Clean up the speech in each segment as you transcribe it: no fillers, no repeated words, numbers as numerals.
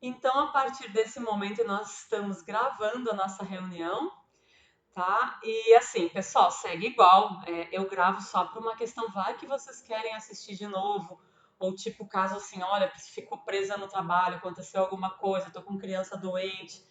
Então, a partir desse momento, nós estamos gravando a nossa reunião, tá? E assim, pessoal, segue igual. Eu gravo só por uma questão, vai que vocês querem assistir de novo, ou tipo, caso assim, olha, ficou presa no trabalho, aconteceu alguma coisa, tô com criança doente,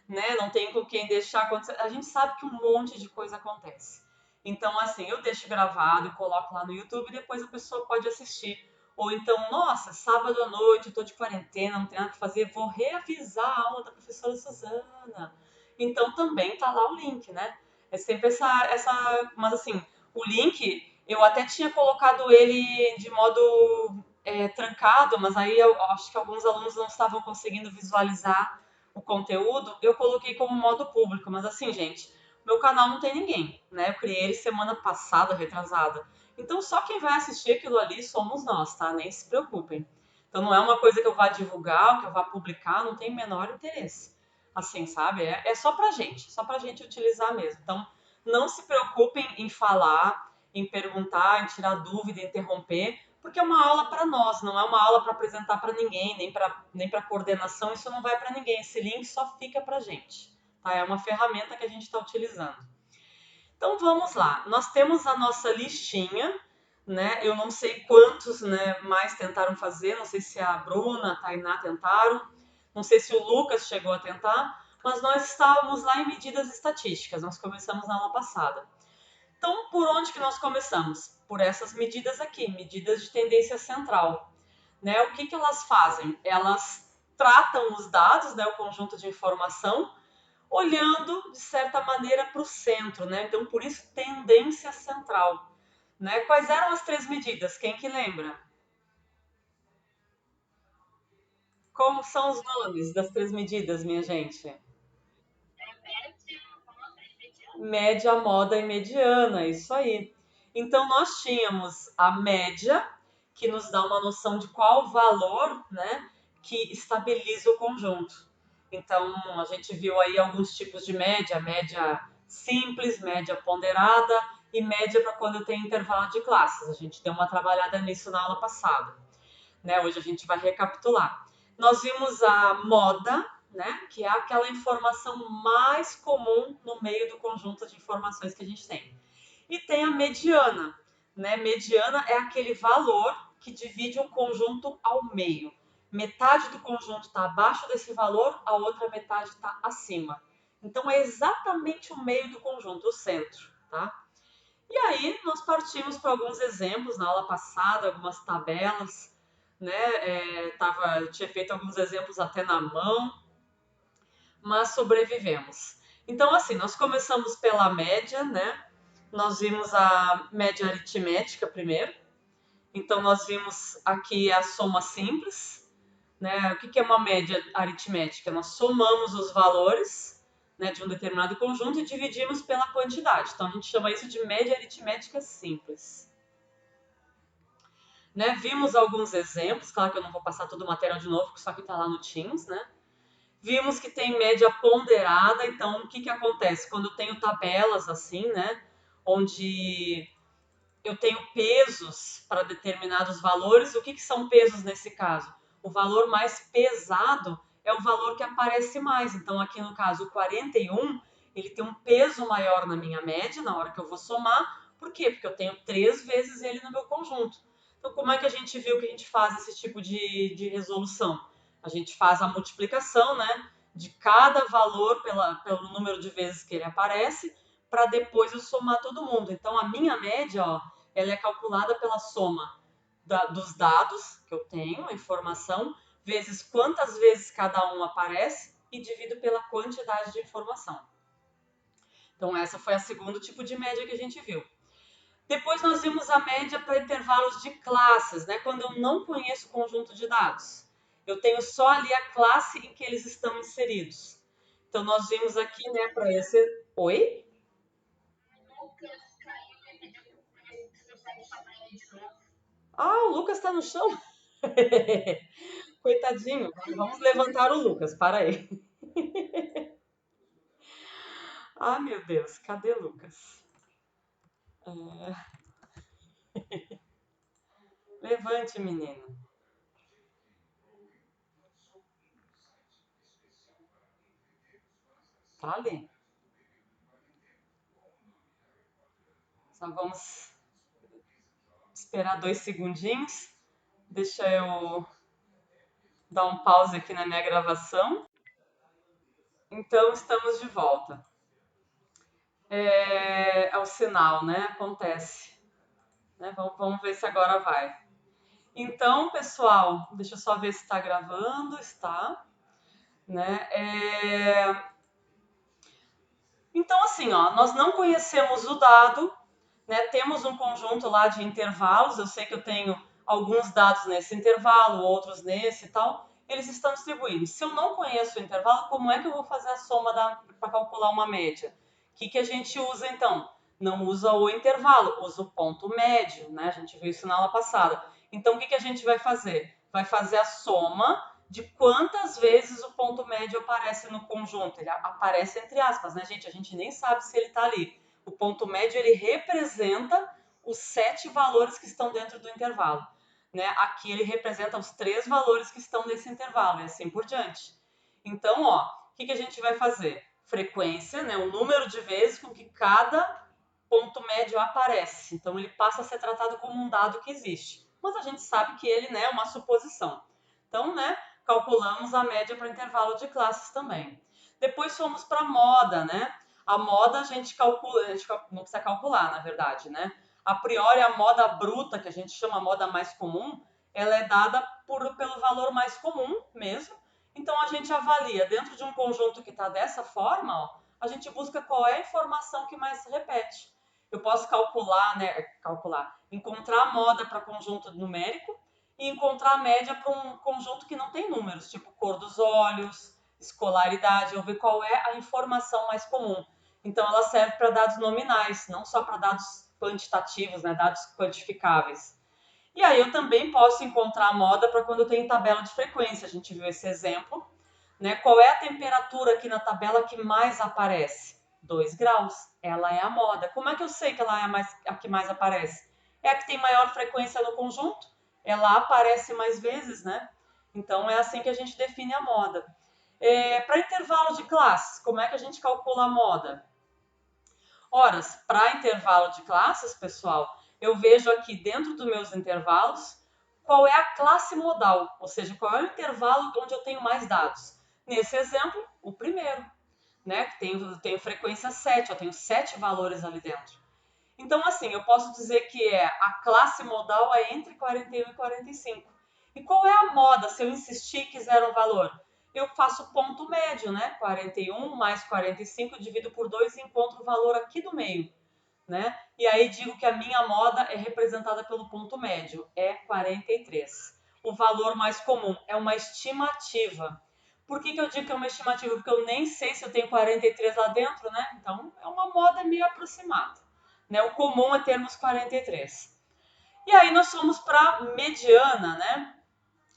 né? Não tem com quem deixar acontecer. A gente sabe que um monte de coisa acontece. Então, assim, eu deixo gravado, coloco lá no YouTube e depois a pessoa pode assistir. Ou então, nossa, sábado à noite, eu tô de quarentena, não tem nada que fazer, vou reavisar a aula da professora Suzana. Então também tá lá o link, né? É sempre mas assim, o link, eu até tinha colocado ele de modo trancado, mas aí eu acho que alguns alunos não estavam conseguindo visualizar o conteúdo, eu coloquei como modo público, mas assim, gente, meu canal não tem ninguém, né? Eu criei ele semana passada, retrasada. Então só quem vai assistir aquilo ali somos nós, tá? Nem se preocupem. Então não é uma coisa que eu vá divulgar, que eu vá publicar, não tem o menor interesse. Assim, sabe? É só pra gente utilizar mesmo. Então não se preocupem em falar, em perguntar, em tirar dúvida, em interromper, porque é uma aula para nós, não é uma aula para apresentar para ninguém, nem para coordenação, isso não vai para ninguém. Esse link só fica para gente, tá? É uma ferramenta que a gente está utilizando. Então vamos lá, nós temos a nossa listinha, né? Eu não sei quantos, né, mais tentaram fazer, não sei se a Bruna, a Tainá tentaram, não sei se o Lucas chegou a tentar, mas nós estávamos lá em medidas estatísticas, nós começamos na aula passada. Então, por onde que nós começamos? Por essas medidas aqui, medidas de tendência central. Né? O que, que elas fazem? Elas tratam os dados, né, o conjunto de informação, olhando, de certa maneira, para o centro. Né? Então, por isso, tendência central. Né? Quais eram as três medidas? Quem que lembra? Como são os nomes das três medidas, minha gente? Média, moda e mediana, isso aí. Então nós tínhamos a média, que nos dá uma noção de qual valor, né, que estabiliza o conjunto. Então a gente viu aí alguns tipos de média, média simples, média ponderada e média para quando tem intervalo de classes. A gente deu uma trabalhada nisso na aula passada, né? Hoje a gente vai recapitular. Nós vimos a moda, né? Que é aquela informação mais comum no meio do conjunto de informações que a gente tem. E tem a mediana, né? Mediana é aquele valor que divide um conjunto ao meio. Metade do conjunto está abaixo desse valor, a outra metade está acima. Então é exatamente o meio do conjunto, o centro, tá? E aí nós partimos para alguns exemplos na aula passada, algumas tabelas, né? Eu tinha feito alguns exemplos até na mão, mas sobrevivemos. Então, assim, nós começamos pela média, né? Nós vimos a média aritmética primeiro. Então, nós vimos aqui a soma simples, né? O que é uma média aritmética? Nós somamos os valores, né, de um determinado conjunto e dividimos pela quantidade. Então, a gente chama isso de média aritmética simples. Né? Vimos alguns exemplos, claro que eu não vou passar todo o material de novo, porque isso aqui está lá no Teams, né? Vimos que tem média ponderada, então o que, que acontece? Quando eu tenho tabelas assim, né? Onde eu tenho pesos para determinados valores, o que, que são pesos nesse caso? O valor mais pesado é o valor que aparece mais. Então, aqui no caso, o 41, ele tem um peso maior na minha média, na hora que eu vou somar. Por quê? Porque eu tenho 3 vezes ele no meu conjunto. Então, como é que a gente viu que a gente faz esse tipo de resolução? A gente faz a multiplicação, né, de cada valor pelo número de vezes que ele aparece, para depois eu somar todo mundo. Então, a minha média, ó, ela é calculada pela soma dos dados que eu tenho, a informação, vezes quantas vezes cada um aparece e divido pela quantidade de informação. Então, essa foi a segundo tipo de média que a gente viu. Depois nós vimos a média para intervalos de classes, né? Quando eu não conheço o conjunto de dados. Eu tenho só ali a classe em que eles estão inseridos. Então, nós vimos aqui, né, para esse... Oi? Ah, o Lucas está no chão? Coitadinho. Vamos levantar o Lucas, para aí. Ah, meu Deus, cadê Lucas? É, levante, menino. falei. Só vamos esperar 2 segundinhos. Deixa eu dar um pause aqui na minha gravação. Então, estamos de volta. É o sinal, né? Acontece. Né? Vamos ver se agora vai. Então, pessoal, deixa eu só ver se está gravando. Está. Né? Então, assim, ó, nós não conhecemos o dado, né? Temos um conjunto lá de intervalos. Eu sei que eu tenho alguns dados nesse intervalo, outros nesse e tal. Eles estão distribuídos. Se eu não conheço o intervalo, como é que eu vou fazer a soma para calcular uma média? O que a gente usa então? Não usa o intervalo, usa o ponto médio, né? A gente viu isso na aula passada. Então, o que a gente vai fazer? Vai fazer a soma de quantas vezes o ponto médio aparece no conjunto. Ele aparece entre aspas, né, gente? A gente nem sabe se ele está ali. O ponto médio, ele representa os 7 valores que estão dentro do intervalo. Né? Aqui ele representa os 3 valores que estão nesse intervalo e assim por diante. Então, ó, o que a gente vai fazer? Frequência, né, o número de vezes com que cada ponto médio aparece. Então, ele passa a ser tratado como um dado que existe. Mas a gente sabe que ele, né, é uma suposição. Então, né, calculamos a média para intervalo de classes também. Depois fomos para a moda, né? A moda a gente calcula, a gente não precisa calcular, na verdade, né? A priori, a moda bruta, que a gente chama moda mais comum, ela é dada pelo valor mais comum mesmo. Então, a gente avalia dentro de um conjunto que está dessa forma, ó, a gente busca qual é a informação que mais se repete. Eu posso calcular, né? Encontrar a moda para conjunto numérico e encontrar a média para um conjunto que não tem números, tipo cor dos olhos, escolaridade, eu ver qual é a informação mais comum. Então, ela serve para dados nominais, não só para dados quantitativos, né, dados quantificáveis. E aí eu também posso encontrar a moda para quando eu tenho tabela de frequência. A gente viu esse exemplo. Né? Qual é a temperatura aqui na tabela que mais aparece? 2 graus. Ela é a moda. Como é que eu sei que ela é a que mais aparece? É a que tem maior frequência no conjunto. Ela aparece mais vezes, né? Então é assim que a gente define a moda. Para intervalo de classes, como é que a gente calcula a moda? Horas, para intervalo de classes, pessoal, eu vejo aqui dentro dos meus intervalos qual é a classe modal, ou seja, qual é o intervalo onde eu tenho mais dados. Nesse exemplo, o primeiro, né? Tenho frequência 7, eu tenho 7 valores ali dentro. Então, assim, eu posso dizer que a classe modal é entre 41 e 45. E qual é a moda, se eu insistir e quiser um valor? Eu faço ponto médio, né? 41 mais 45 divido por 2 e encontro o valor aqui do meio, né? E aí digo que a minha moda é representada pelo ponto médio, é 43. O valor mais comum é uma estimativa. Por que eu digo que é uma estimativa? Porque eu nem sei se eu tenho 43 lá dentro, né? Então, é uma moda meio aproximada. Né? O comum é termos 43. E aí nós fomos para mediana, né?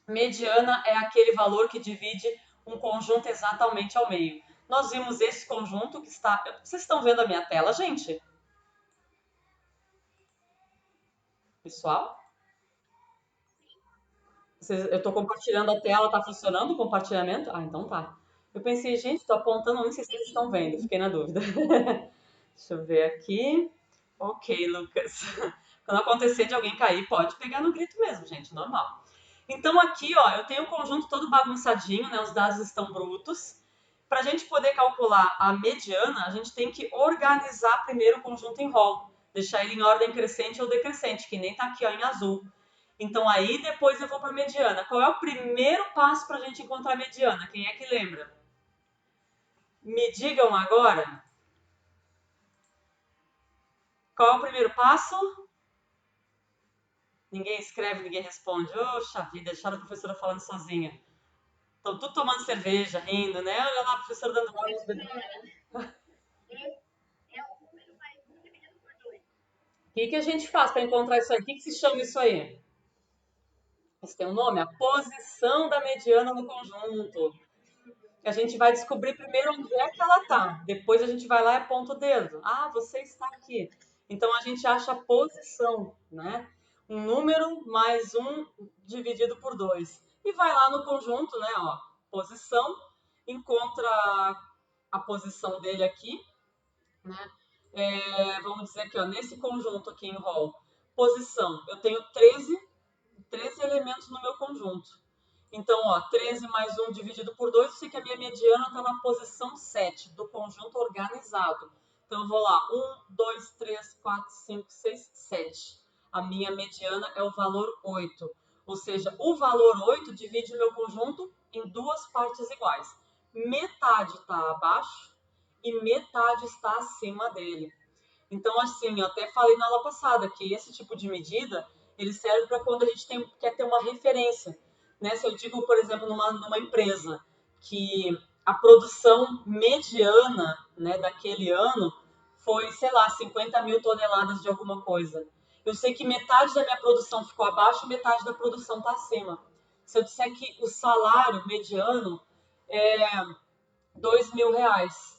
Mediana é aquele valor que divide um conjunto exatamente ao meio. Nós vimos esse conjunto que está... Vocês estão vendo a minha tela, gente? Pessoal? Eu estou compartilhando a tela, está funcionando o compartilhamento? Ah, então tá. Eu pensei, gente, estou apontando, não sei se vocês estão vendo, fiquei na dúvida. Deixa eu ver aqui. Ok, Lucas. Quando acontecer de alguém cair, pode pegar no grito mesmo, gente, normal. Então aqui, ó, eu tenho o conjunto todo bagunçadinho, né? Os dados estão brutos. Para a gente poder calcular a mediana, a gente tem que organizar primeiro o conjunto em rol, deixar ele em ordem crescente ou decrescente, que nem tá aqui, ó, em azul. Então aí depois eu vou para a mediana. Qual é o primeiro passo para a gente encontrar a mediana? Quem é que lembra? Me digam agora. Qual é o primeiro passo? Ninguém escreve, ninguém responde. Oxa vida, deixaram a professora falando sozinha. Estão tudo tomando cerveja, rindo, né? Olha lá a professora dando aula. O que a gente faz para encontrar isso aí? O que se chama isso aí? Isso tem um nome? A posição da mediana no conjunto. A gente vai descobrir primeiro onde é que ela está. Depois a gente vai lá e aponta o dedo. Ah, você está aqui. Então a gente acha a posição, né? Um número mais um dividido por 2. E vai lá no conjunto, né? Ó, posição, encontra a posição dele aqui, né? Vamos dizer que ó, nesse conjunto aqui em rol, posição, eu tenho 13 elementos no meu conjunto. Então, ó, 13 mais 1 dividido por 2, eu sei que a minha mediana está na posição 7 do conjunto organizado. Então, eu vou lá, 1, 2, 3, 4, 5, 6, 7. A minha mediana é o valor 8. Ou seja, o valor 8 divide o meu conjunto em duas partes iguais. Metade está abaixo e metade está acima dele. Então, assim, eu até falei na aula passada que esse tipo de medida, ele serve para quando a gente quer ter uma referência. Né? Se eu digo, por exemplo, numa empresa que a produção mediana, né, daquele ano foi, sei lá, 50 mil toneladas de alguma coisa. Eu sei que metade da minha produção ficou abaixo e metade da produção está acima. Se eu disser que o salário mediano é R$ 2.000,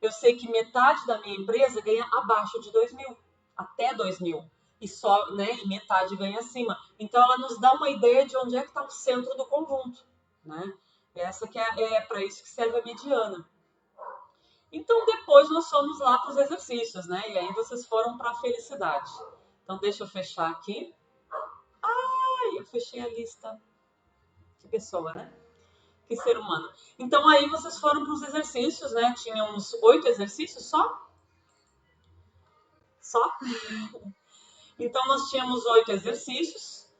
eu sei que metade da minha empresa ganha abaixo de 2.000, até 2.000, e só, né, e metade ganha acima. Então ela nos dá uma ideia de onde é que está o centro do conjunto, né? Essa que é para isso que serve a mediana. Então depois nós fomos lá para os exercícios, né? E aí vocês foram para a felicidade. Então deixa eu fechar aqui. Ai, eu fechei a lista. Que pessoa, né? Que ser humano. Então aí vocês foram para os exercícios, né? Tinha uns 8 exercícios só? Só? Então nós tínhamos 8 exercícios.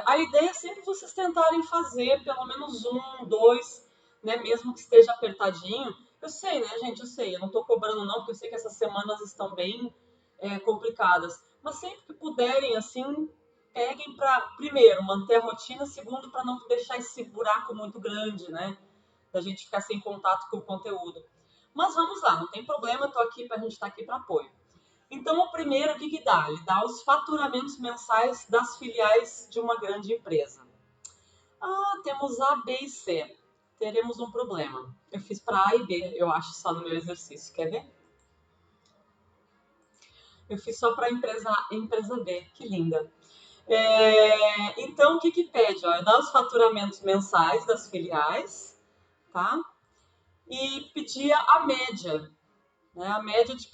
A ideia é sempre vocês tentarem fazer pelo menos um, dois, né? Mesmo que esteja apertadinho. Eu sei, né, gente? Eu sei. Eu não estou cobrando não, porque eu sei que essas semanas estão bem complicadas. Mas sempre que puderem, assim, peguem para, primeiro, manter a rotina, segundo, para não deixar esse buraco muito grande, né? Da gente ficar sem contato com o conteúdo. Mas vamos lá, não tem problema, tô aqui, a gente está aqui para apoio. Então, o primeiro, o que que dá? Ele dá os faturamentos mensais das filiais de uma grande empresa. Ah, temos A, B e C. Teremos um problema. Eu fiz para A e B, eu acho, só no meu exercício. Quer ver? Eu fiz só para a empresa A e empresa B. Que linda. Então, o que que pede? Ó, dá os faturamentos mensais das filiais, tá? E pedia a média, né? A média de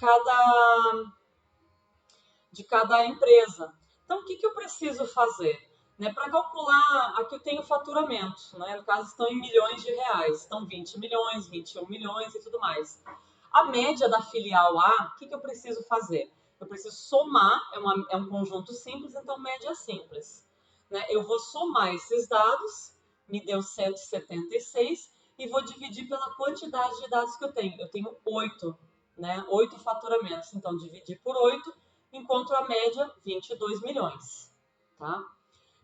cada empresa. Então, o que, que eu preciso fazer? Né, para calcular, aqui eu tenho faturamento, né, no caso estão em milhões de reais, estão 20 milhões, 21 milhões e tudo mais. A média da filial A, o que, que eu preciso fazer? Eu preciso somar, é um conjunto simples, então média simples. Né? Eu vou somar esses dados, me deu 176, e vou dividir pela quantidade de dados que eu tenho. Eu tenho 8, né? 8 faturamentos, então dividir por 8, enquanto a média 22 milhões, tá?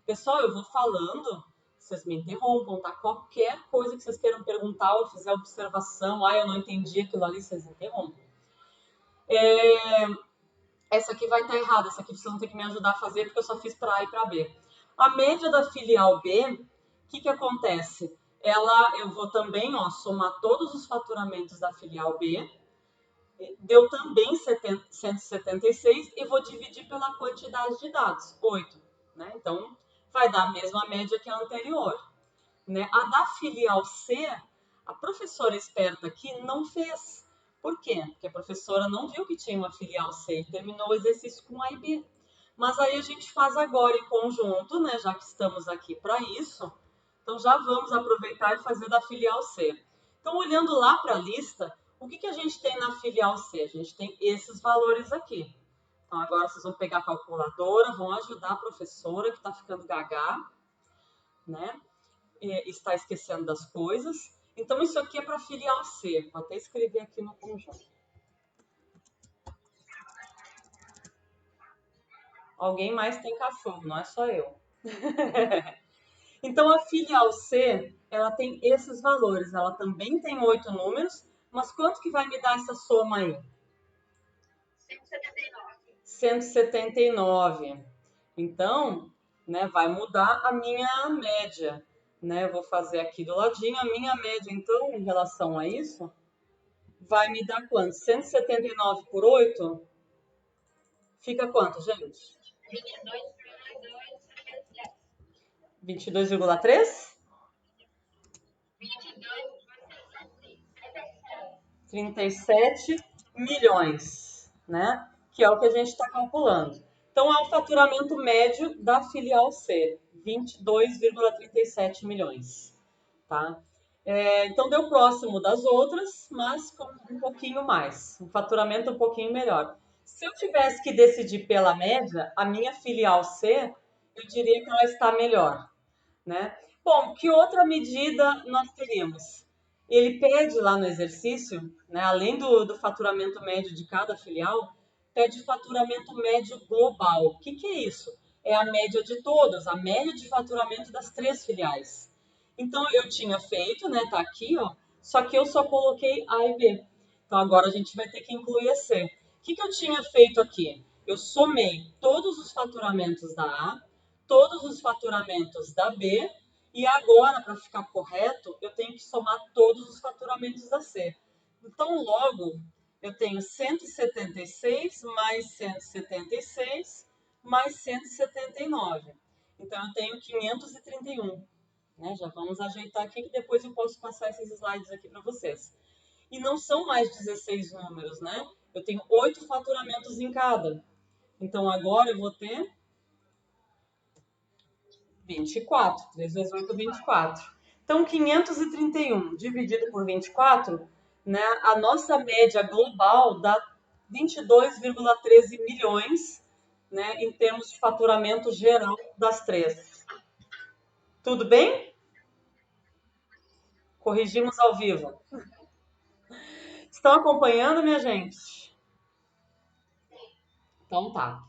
Pessoal, eu vou falando, vocês me interrompam, tá? Qualquer coisa que vocês queiram perguntar ou fizer observação, eu não entendi aquilo ali, vocês interrompam. Essa aqui vai estar errada, essa aqui vocês vão ter que me ajudar a fazer, porque eu só fiz para A e para B. A média da filial B, o que que acontece? Eu vou também, ó, somar todos os faturamentos da filial B, deu também 176 e vou dividir pela quantidade de dados, 8. Né? Então, vai dar a mesma média que a anterior. Né? A da filial C, a professora esperta aqui não fez. Por quê? Porque a professora não viu que tinha uma filial C e terminou o exercício com A e B. Mas aí a gente faz agora em conjunto, né? Já que estamos aqui para isso. Então já vamos aproveitar e fazer da filial C. Então, olhando lá para a lista, o que, que a gente tem na filial C? A gente tem esses valores aqui. Então, agora vocês vão pegar a calculadora, vão ajudar a professora que está ficando gaga, né? Está esquecendo das coisas. Então, isso aqui é para filial C. Vou até escrever aqui no conjunto. Alguém mais tem cachorro, não é só eu. Então, a filial C, ela tem esses valores. Ela também tem 8 números, mas quanto que vai me dar essa soma aí? 179. Então, né, vai mudar a minha média. Né? Eu vou fazer aqui do ladinho. A minha média, então, em relação a isso, vai me dar quanto? 179 por 8? Fica quanto, gente? 22,3? 37 milhões, né? Que é o que a gente está calculando. Então, é o faturamento médio da filial C, 22,37 milhões, tá? Então, deu próximo das outras, mas com um pouquinho mais, um faturamento um pouquinho melhor. Se eu tivesse que decidir pela média, a minha filial C, eu diria que ela está melhor, né? Bom, que outra medida nós teríamos? Ele pede lá no exercício, né, além do faturamento médio de cada filial, pede faturamento médio global. O que é isso? É a média de todas, a média de faturamento das 3 filiais. Então eu tinha feito, né, tá aqui, ó, só que eu só coloquei A e B. Então agora a gente vai ter que incluir a C. O que eu tinha feito aqui? Eu somei todos os faturamentos da A, todos os faturamentos da B, e agora, para ficar correto, eu tenho que somar todos os faturamentos da C. Então, logo, eu tenho 176 mais 176 mais 179. Então, eu tenho 531. Né? Já vamos ajeitar aqui, que depois eu posso passar esses slides aqui para vocês. E não são mais 16 números, né? Eu tenho 8 faturamentos em cada. Então, agora eu vou ter 24. 3 vezes 8, 24. Então, 531 dividido por 24, né, a nossa média global dá 22,13 milhões, né, em termos de faturamento geral das três. Tudo bem? Corrigimos ao vivo. Estão acompanhando, minha gente? Então tá.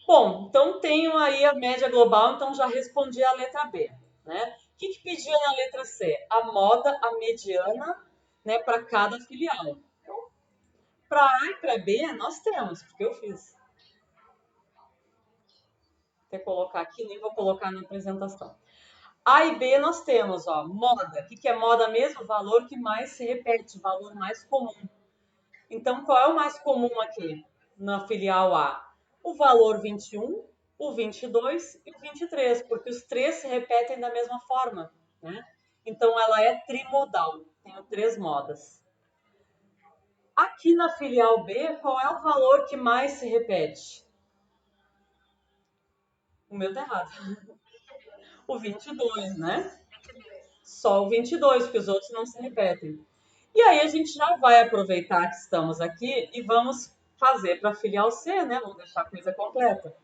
Bom, então tenho aí a média global, então já respondi a letra B, né? O que pedia na letra C? A moda, a mediana, né, para cada filial. Para A e para B, nós temos, porque eu fiz. Vou colocar aqui, nem vou colocar na apresentação. A e B nós temos, ó, moda. O que é moda mesmo? O valor que mais se repete, o valor mais comum. Então, qual é o mais comum aqui na filial A? O valor 21, o 22 e o 23, porque os três se repetem da mesma forma, né? Então, ela é trimodal, tem 3 modas. Aqui na filial B, qual é o valor que mais se repete? O meu tá errado. O 22, né? Só o 22, porque os outros não se repetem. E aí a gente já vai aproveitar que estamos aqui e vamos fazer para a filial C, né? Vamos deixar a coisa completa.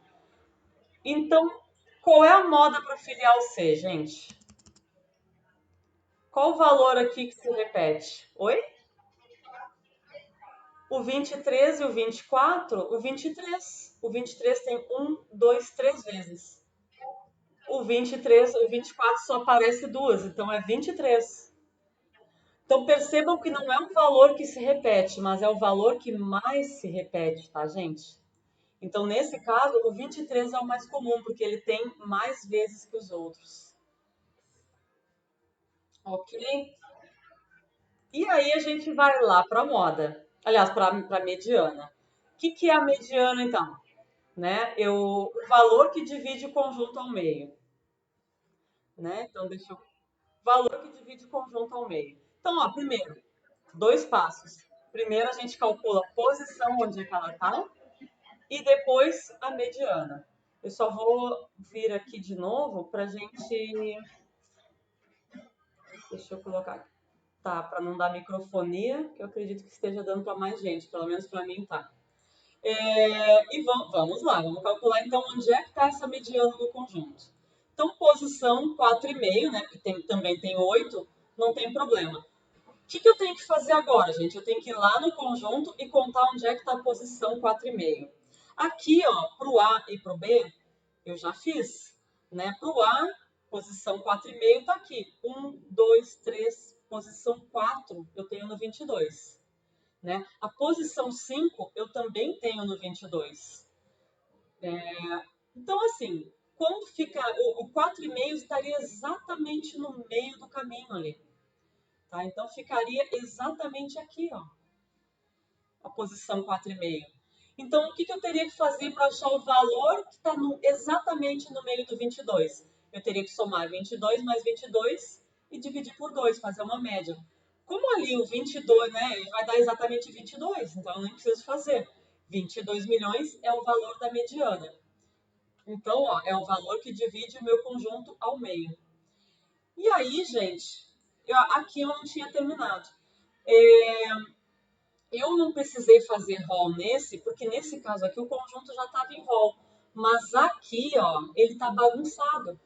Então, qual é a moda para a filial C, gente? Qual o valor aqui que se repete? Oi? O 23 e o 24? O 23. O 23 tem 1, 2, 3 vezes. O 23, o 24 só aparece 2, então é 23. Então percebam que não é um valor que se repete, mas é o valor que mais se repete, tá, gente? Então, nesse caso, o 23 é o mais comum, porque ele tem mais vezes que os outros. Ok? E aí a gente vai lá para a moda. Aliás, para a mediana. O que é a mediana, então? Né? O valor que divide o conjunto ao meio. Né? Então, deixa eu... Valor que divide o conjunto ao meio. Então, ó, primeiro, 2 passos. Primeiro a gente calcula a posição onde é que ela está e depois a mediana. Eu só vou vir aqui de novo para a gente... Deixa eu colocar aqui. Tá, para não dar microfonia, que eu acredito que esteja dando para mais gente, pelo menos para mim tá. E vamos lá, vamos calcular então onde é que está essa mediana no conjunto. Então, posição 4,5, né, porque também tem 8, não tem problema. O que eu tenho que fazer agora, gente? Eu tenho que ir lá no conjunto e contar onde é que está a posição 4,5. Aqui, ó, para o A e para o B, eu já fiz. Né? Para o A, posição 4,5 está aqui. 1, 2, 3, posição 4 eu tenho no 22. Né? A posição 5 eu também tenho no 22. Então, assim, quando fica. O 4,5 estaria exatamente no meio do caminho ali. Tá? Então, ficaria exatamente aqui, ó, a posição 4,5. Então, o que eu teria que fazer para achar o valor que está exatamente no meio do 22? Eu teria que somar 22 mais 22 e dividir por 2, fazer uma média. Como ali o 22, né, ele vai dar exatamente 22, então eu nem preciso fazer. 22 milhões é o valor da mediana. Então, ó, é o valor que divide o meu conjunto ao meio. E aí, gente, aqui eu não tinha terminado. Eu não precisei fazer rol nesse, porque nesse caso aqui o conjunto já estava em rol. Mas aqui, ó, ele tá bagunçado.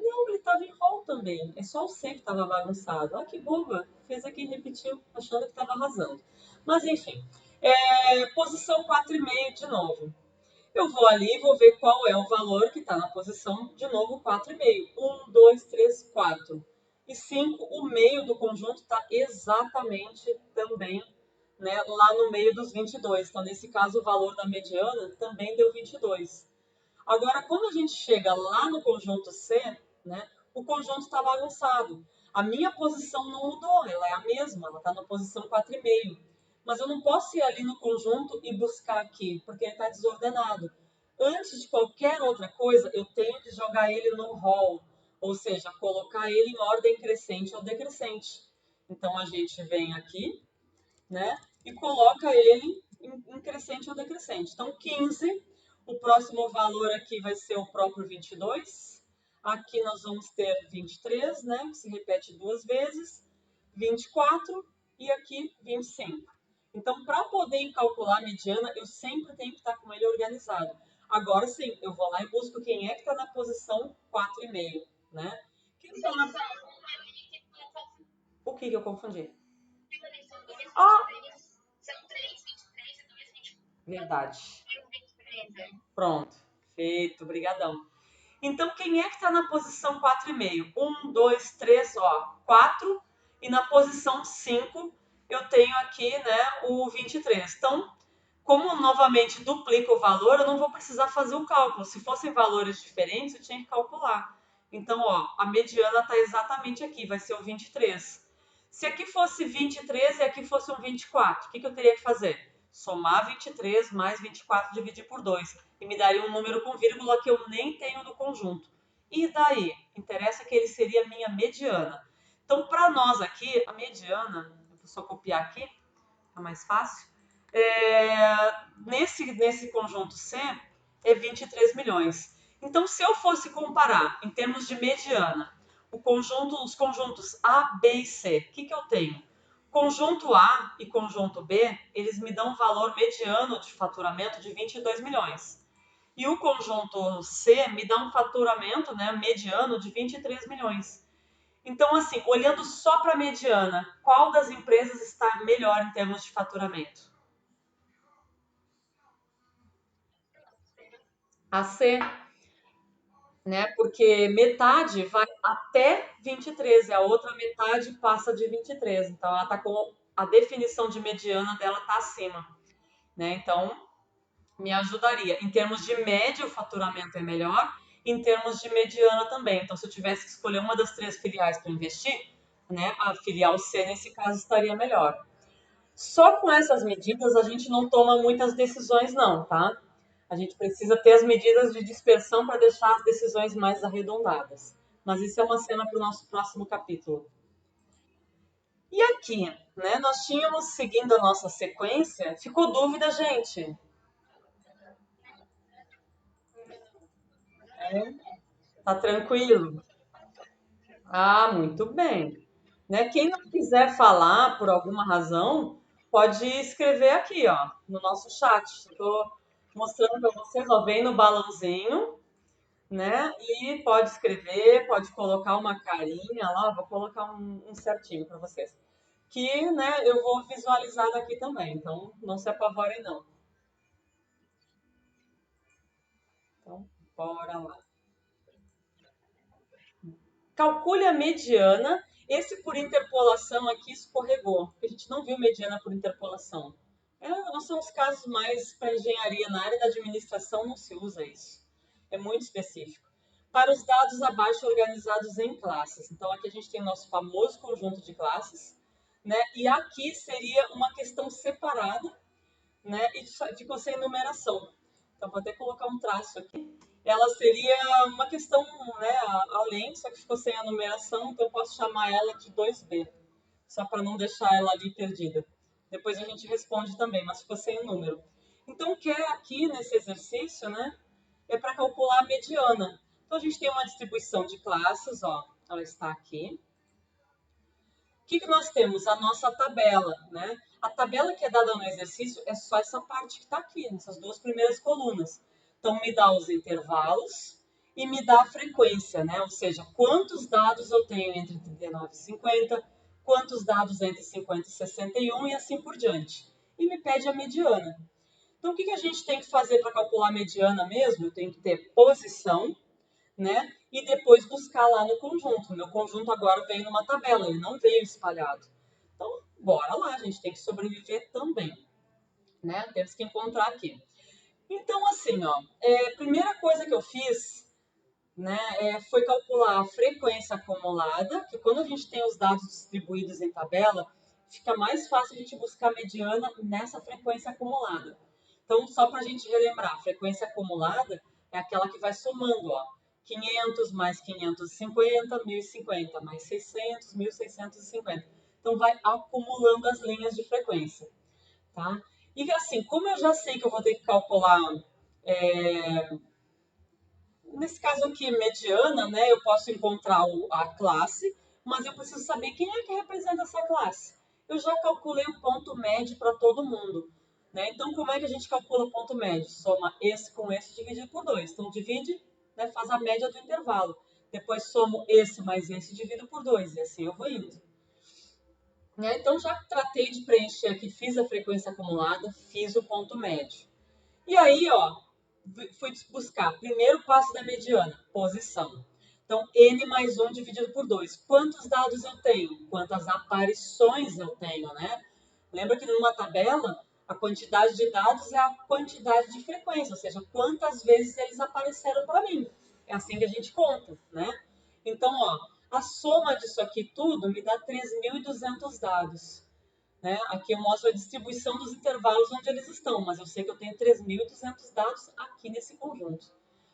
Não, ele estava em rol também. É só o C que estava bagunçado. Ah, que boba. Fez aqui e repetiu, achando que estava arrasando. Mas enfim. Posição 4,5 de novo. Eu vou ali e vou ver qual é o valor que está na posição, de novo, 4,5. 1, 2, 3, 4. E 5, o meio do conjunto está exatamente também, né, lá no meio dos 22. Então, nesse caso, o valor da mediana também deu 22. Agora, quando a gente chega lá no conjunto C, né, o conjunto está bagunçado. A minha posição não mudou, ela é a mesma, ela está na posição 4,5. Mas eu não posso ir ali no conjunto e buscar aqui, porque ele está desordenado. Antes de qualquer outra coisa, eu tenho que jogar ele no rol, ou seja, colocar ele em ordem crescente ou decrescente. Então a gente vem aqui, né? E coloca ele em crescente ou decrescente. Então, 15, o próximo valor aqui vai ser o próprio 22. Aqui nós vamos ter 23, né? Que se repete duas vezes. 24 e aqui 25. Então, para poder calcular a mediana, eu sempre tenho que estar com ele organizado. Agora sim, eu vou lá e busco quem é que está na posição 4,5, né? Quem está na... O que eu confundi? Ah, verdade. Pronto. Feito, brigadão. Então, quem é que está na posição 4,5? 1, 2, 3, ó, 4. E na posição 5, eu tenho aqui, né, o 23. Então, como novamente duplica o valor, eu não vou precisar fazer o cálculo. Se fossem valores diferentes, eu tinha que calcular. Então, ó, a mediana está exatamente aqui, vai ser o 23. Se aqui fosse 23 e aqui fosse um 24, o que eu teria que fazer? Somar 23 mais 24 dividir por 2. E me daria um número com vírgula que eu nem tenho no conjunto. E daí? Interessa que ele seria a minha mediana. Então, para nós aqui, a mediana, eu vou só copiar aqui, tá mais fácil. Nesse conjunto C, é 23 milhões. Então, se eu fosse comparar em termos de mediana, os conjuntos A, B e C, o que eu tenho? Conjunto A e conjunto B, eles me dão um valor mediano de faturamento de 22 milhões. E o conjunto C me dá um faturamento, né, mediano de 23 milhões. Então, assim, olhando só para a mediana, qual das empresas está melhor em termos de faturamento? A C, né? Porque metade vai até 23 e a outra metade passa de 23. Então, ela está com a definição de mediana dela está acima, né? Então, me ajudaria. Em termos de média, o faturamento é melhor. Em termos de mediana também. Então, se eu tivesse que escolher uma das três filiais para investir, né, a filial C, nesse caso, estaria melhor. Só com essas medidas a gente não toma muitas decisões, não, tá? A gente precisa ter as medidas de dispersão para deixar as decisões mais arredondadas. Mas isso é uma cena para o nosso próximo capítulo. E aqui, né? Nós tínhamos, seguindo a nossa sequência, ficou dúvida, gente? Tá tranquilo? Ah, muito bem. Né? Quem não quiser falar por alguma razão, pode escrever aqui, ó, no nosso chat. Estou mostrando para vocês, ó, vem no balãozinho, né? E pode escrever, pode colocar uma carinha lá, vou colocar um certinho para vocês. Que, né, eu vou visualizar daqui também, então não se apavorem não. Então, bora lá. Calcule a mediana. Esse por interpolação aqui escorregou, porque a gente não viu mediana por interpolação. Não são os casos mais para engenharia, na área da administração não se usa isso. É muito específico. Para os dados abaixo organizados em classes. Então aqui a gente tem o nosso famoso conjunto de classes, né? E aqui seria uma questão separada, né? E ficou sem numeração. Então vou até colocar um traço aqui. Ela seria uma questão, né, além, só que ficou sem a numeração, então eu posso chamar ela de 2B. só para não deixar ela ali perdida. Depois a gente responde também, mas ficou sem o número. Então, o que é aqui nesse exercício, né? É para calcular a mediana. Então, a gente tem uma distribuição de classes, ó, ela está aqui. O que nós temos? A nossa tabela, né? A tabela que é dada no exercício é só essa parte que está aqui, nessas duas primeiras colunas. Então, me dá os intervalos e me dá a frequência, né? Ou seja, quantos dados eu tenho entre 39 e 50, quantos dados entre 50 e 61 e assim por diante. E me pede a mediana. Então, o que a gente tem que fazer para calcular a mediana mesmo? Eu tenho que ter posição, né? E depois buscar lá no conjunto. Meu conjunto agora veio numa tabela, ele não veio espalhado. Então, bora lá, a gente tem que sobreviver também, né? Temos que encontrar aqui. Então, assim, ó, a primeira coisa que eu fiz, né, foi calcular a frequência acumulada, que quando a gente tem os dados distribuídos em tabela, fica mais fácil a gente buscar a mediana nessa frequência acumulada. Então, só para a gente relembrar, a frequência acumulada é aquela que vai somando, ó, 500 mais 550, 1050 mais 600, 1650. Então, vai acumulando as linhas de frequência, tá? E assim, como eu já sei que eu vou ter que calcular, nesse caso aqui, mediana, né? Eu posso encontrar a classe, mas eu preciso saber quem é que representa essa classe. Eu já calculei o ponto médio para todo mundo, né? Então, como é que a gente calcula o ponto médio? Soma esse com esse dividido por 2. Então, divide, né, faz a média do intervalo. Depois, somo esse mais esse dividido por 2. E assim eu vou indo. Né? Então, já tratei de preencher aqui, fiz a frequência acumulada, fiz o ponto médio. E aí, ó, fui buscar primeiro passo da mediana, posição. Então, n mais 1 dividido por 2. Quantos dados eu tenho? Quantas aparições eu tenho, né? Lembra que numa tabela, a quantidade de dados é a quantidade de frequência, ou seja, quantas vezes eles apareceram para mim. É assim que a gente conta, né? Então, ó, a soma disso aqui tudo me dá 3.200 dados. Né? Aqui eu mostro a distribuição dos intervalos onde eles estão, mas eu sei que eu tenho 3.200 dados aqui nesse conjunto.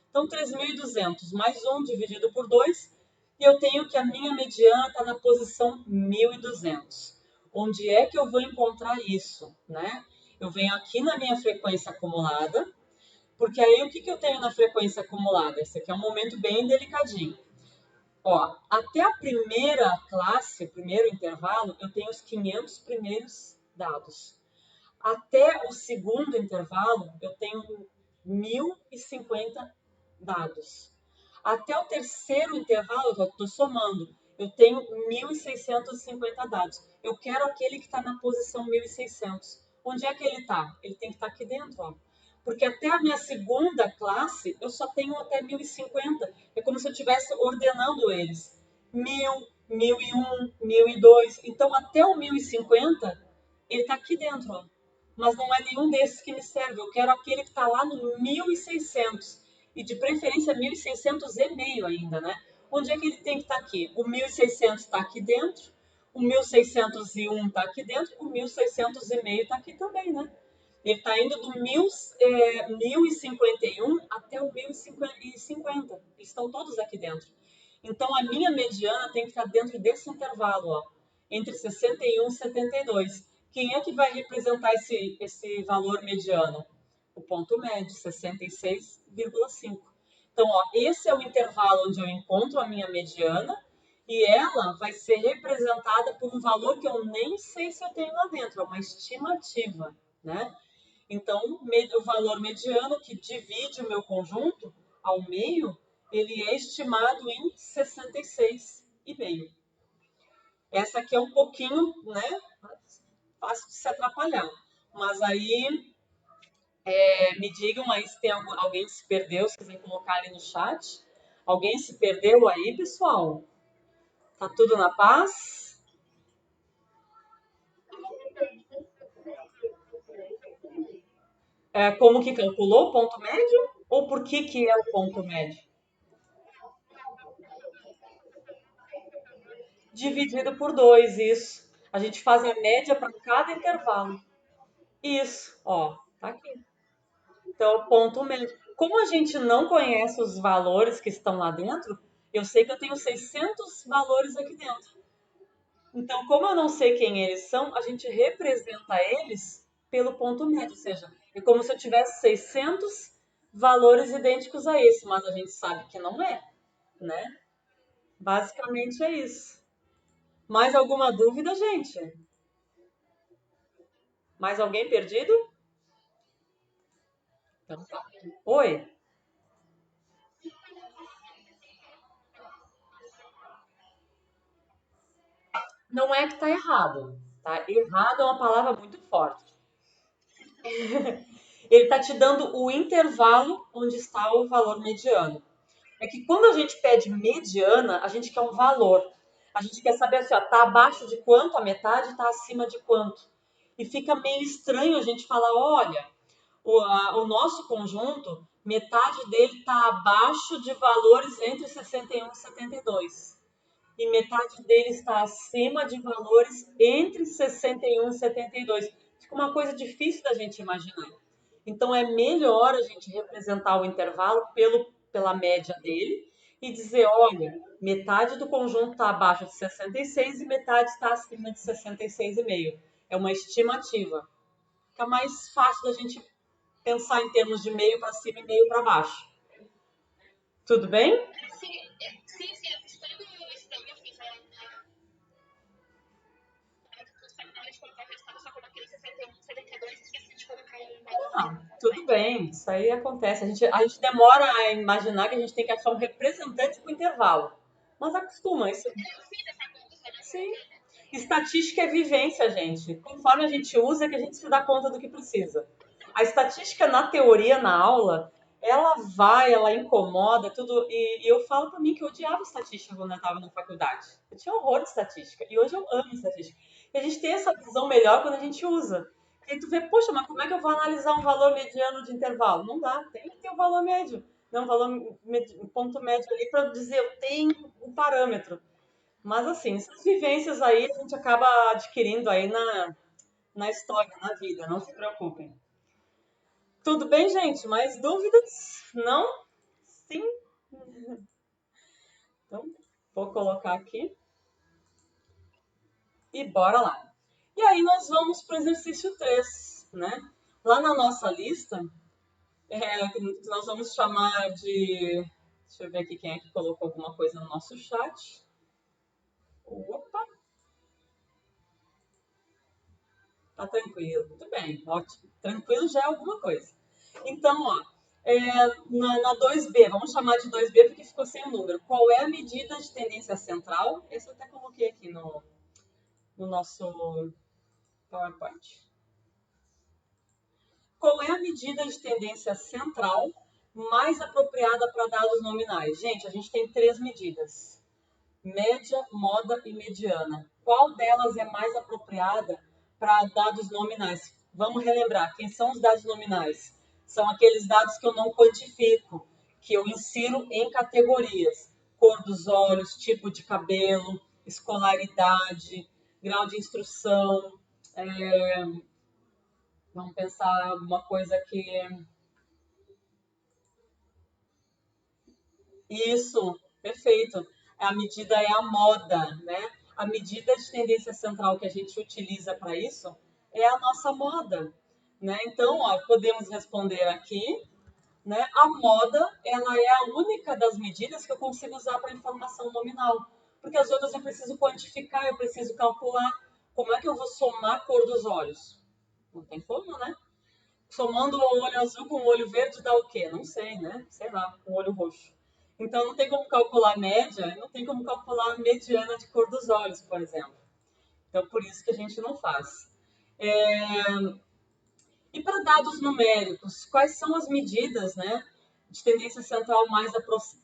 Então, 3.200 mais 1 dividido por 2, e eu tenho que a minha mediana está na posição 1.200. Onde é que eu vou encontrar isso? Né? Eu venho aqui na minha frequência acumulada, porque aí o que eu tenho na frequência acumulada? Esse aqui é um momento bem delicadinho. Ó, até a primeira classe, o primeiro intervalo, eu tenho os 500 primeiros dados. Até o segundo intervalo, eu tenho 1.050 dados. Até o terceiro intervalo, eu estou somando, eu tenho 1.650 dados. Eu quero aquele que está na posição 1.600. Onde é que ele está? Ele tem que estar aqui dentro, ó. Porque até a minha segunda classe, eu só tenho até 1.050. É como se eu estivesse ordenando eles. 1.000, 1.001, 1.002. Então, até o 1.050, ele está aqui dentro, ó. Mas não é nenhum desses que me serve. Eu quero aquele que está lá no 1.600. E de preferência 1.600 e meio ainda, né? Onde é que ele tem que estar aqui? O 1.600 está aqui dentro, o 1.601 está aqui dentro, o 1.600 e meio está aqui também, né? Ele está indo do 1.051 até o 1.050. Eles estão todos aqui dentro. Então, a minha mediana tem que estar dentro desse intervalo, ó, entre 61 e 72. Quem é que vai representar esse valor mediano? O ponto médio, 66,5. Então, ó, esse é o intervalo onde eu encontro a minha mediana e ela vai ser representada por um valor que eu nem sei se eu tenho lá dentro, é uma estimativa, né? Então, o valor mediano que divide o meu conjunto ao meio, ele é estimado em 66,5. Essa aqui é um pouquinho, né, fácil de se atrapalhar. Mas aí, me digam aí se tem alguém que se perdeu, se quiser colocar ali no chat. Alguém se perdeu aí, pessoal? Tá tudo na paz? Como que calculou o ponto médio? Ou por que é o ponto médio? Dividido por 2, isso. A gente faz a média para cada intervalo. Isso, ó, tá aqui. Então, o ponto médio. Como a gente não conhece os valores que estão lá dentro, eu sei que eu tenho 600 valores aqui dentro. Então, como eu não sei quem eles são, a gente representa eles pelo ponto médio, ou seja, é como se eu tivesse 600 valores idênticos a esse, mas a gente sabe que não é, né? Basicamente é isso. Mais alguma dúvida, gente? Mais alguém perdido? Então tá. Oi, não é que tá errado, tá? Errado é uma palavra muito forte. Ele está te dando o intervalo onde está o valor mediano. É que quando a gente pede mediana, a gente quer um valor. A gente quer saber assim, ó, tá abaixo de quanto, a metade tá acima de quanto. E fica meio estranho a gente falar, olha, o nosso conjunto, metade dele está abaixo de valores entre 61 e 72. E metade dele está acima de valores entre 61 e 72. Fica uma coisa difícil da gente imaginar. Então é melhor a gente representar o intervalo pela média dele e dizer, olha, metade do conjunto está abaixo de 66 e metade está acima de 66,5. É uma estimativa. Fica mais fácil da gente pensar em termos de meio para cima e meio para baixo. Tudo bem? Ah, tudo bem, isso aí acontece. A gente demora a imaginar que a gente tem que achar um representante para o intervalo. Mas acostuma, isso. Sim. Estatística é vivência, gente. Conforme a gente usa, é que a gente se dá conta do que precisa. A estatística na teoria, na aula, ela incomoda, tudo. E eu falo pra mim que eu odiava estatística quando eu estava na faculdade. Eu tinha horror de estatística. E hoje eu amo estatística. E a gente tem essa visão melhor quando a gente usa. E aí tu vê, poxa, mas como é que eu vou analisar um valor mediano de intervalo? Não dá, tem que ter um valor médio. Não, um valor, um ponto médio ali para dizer, eu tenho um parâmetro. Mas assim, essas vivências aí a gente acaba adquirindo aí na história, na vida, não se preocupem. Tudo bem, gente? Mais dúvidas? Não? Sim? Então, vou colocar aqui e bora lá. E aí nós vamos para o exercício 3, né? Lá na nossa lista, que nós vamos chamar de. Deixa eu ver aqui quem é que colocou alguma coisa no nosso chat. Opa, tá tranquilo. Tudo bem, ótimo. Tranquilo já é alguma coisa. Então, ó, na 2B, vamos chamar de 2B porque ficou sem o número. Qual é a medida de tendência central? Esse eu até coloquei aqui no nosso PowerPoint. Qual é a medida de tendência central mais apropriada para dados nominais? Gente, a gente tem três medidas: média, moda e mediana. Qual delas é mais apropriada para dados nominais? Vamos relembrar, quem são os dados nominais? São aqueles dados que eu não quantifico, que eu insiro em categorias: cor dos olhos, tipo de cabelo, escolaridade, grau de instrução. Vamos pensar alguma coisa que isso, perfeito. A medida é a moda, né? A medida de tendência central que a gente utiliza para isso é a nossa moda, né? Então, ó, podemos responder aqui, né? A moda, ela é a única das medidas que eu consigo usar para informação nominal, porque as outras eu preciso quantificar, eu preciso calcular. Como é que eu vou somar a cor dos olhos? Não tem como, né? Somando o olho azul com o olho verde dá o quê? Não sei, né? Sei lá, com o olho roxo. Então não tem como calcular a média, não tem como calcular a mediana de cor dos olhos, por exemplo. Então por isso que a gente não faz. E para dados numéricos, quais são as medidas, né, de tendência central mais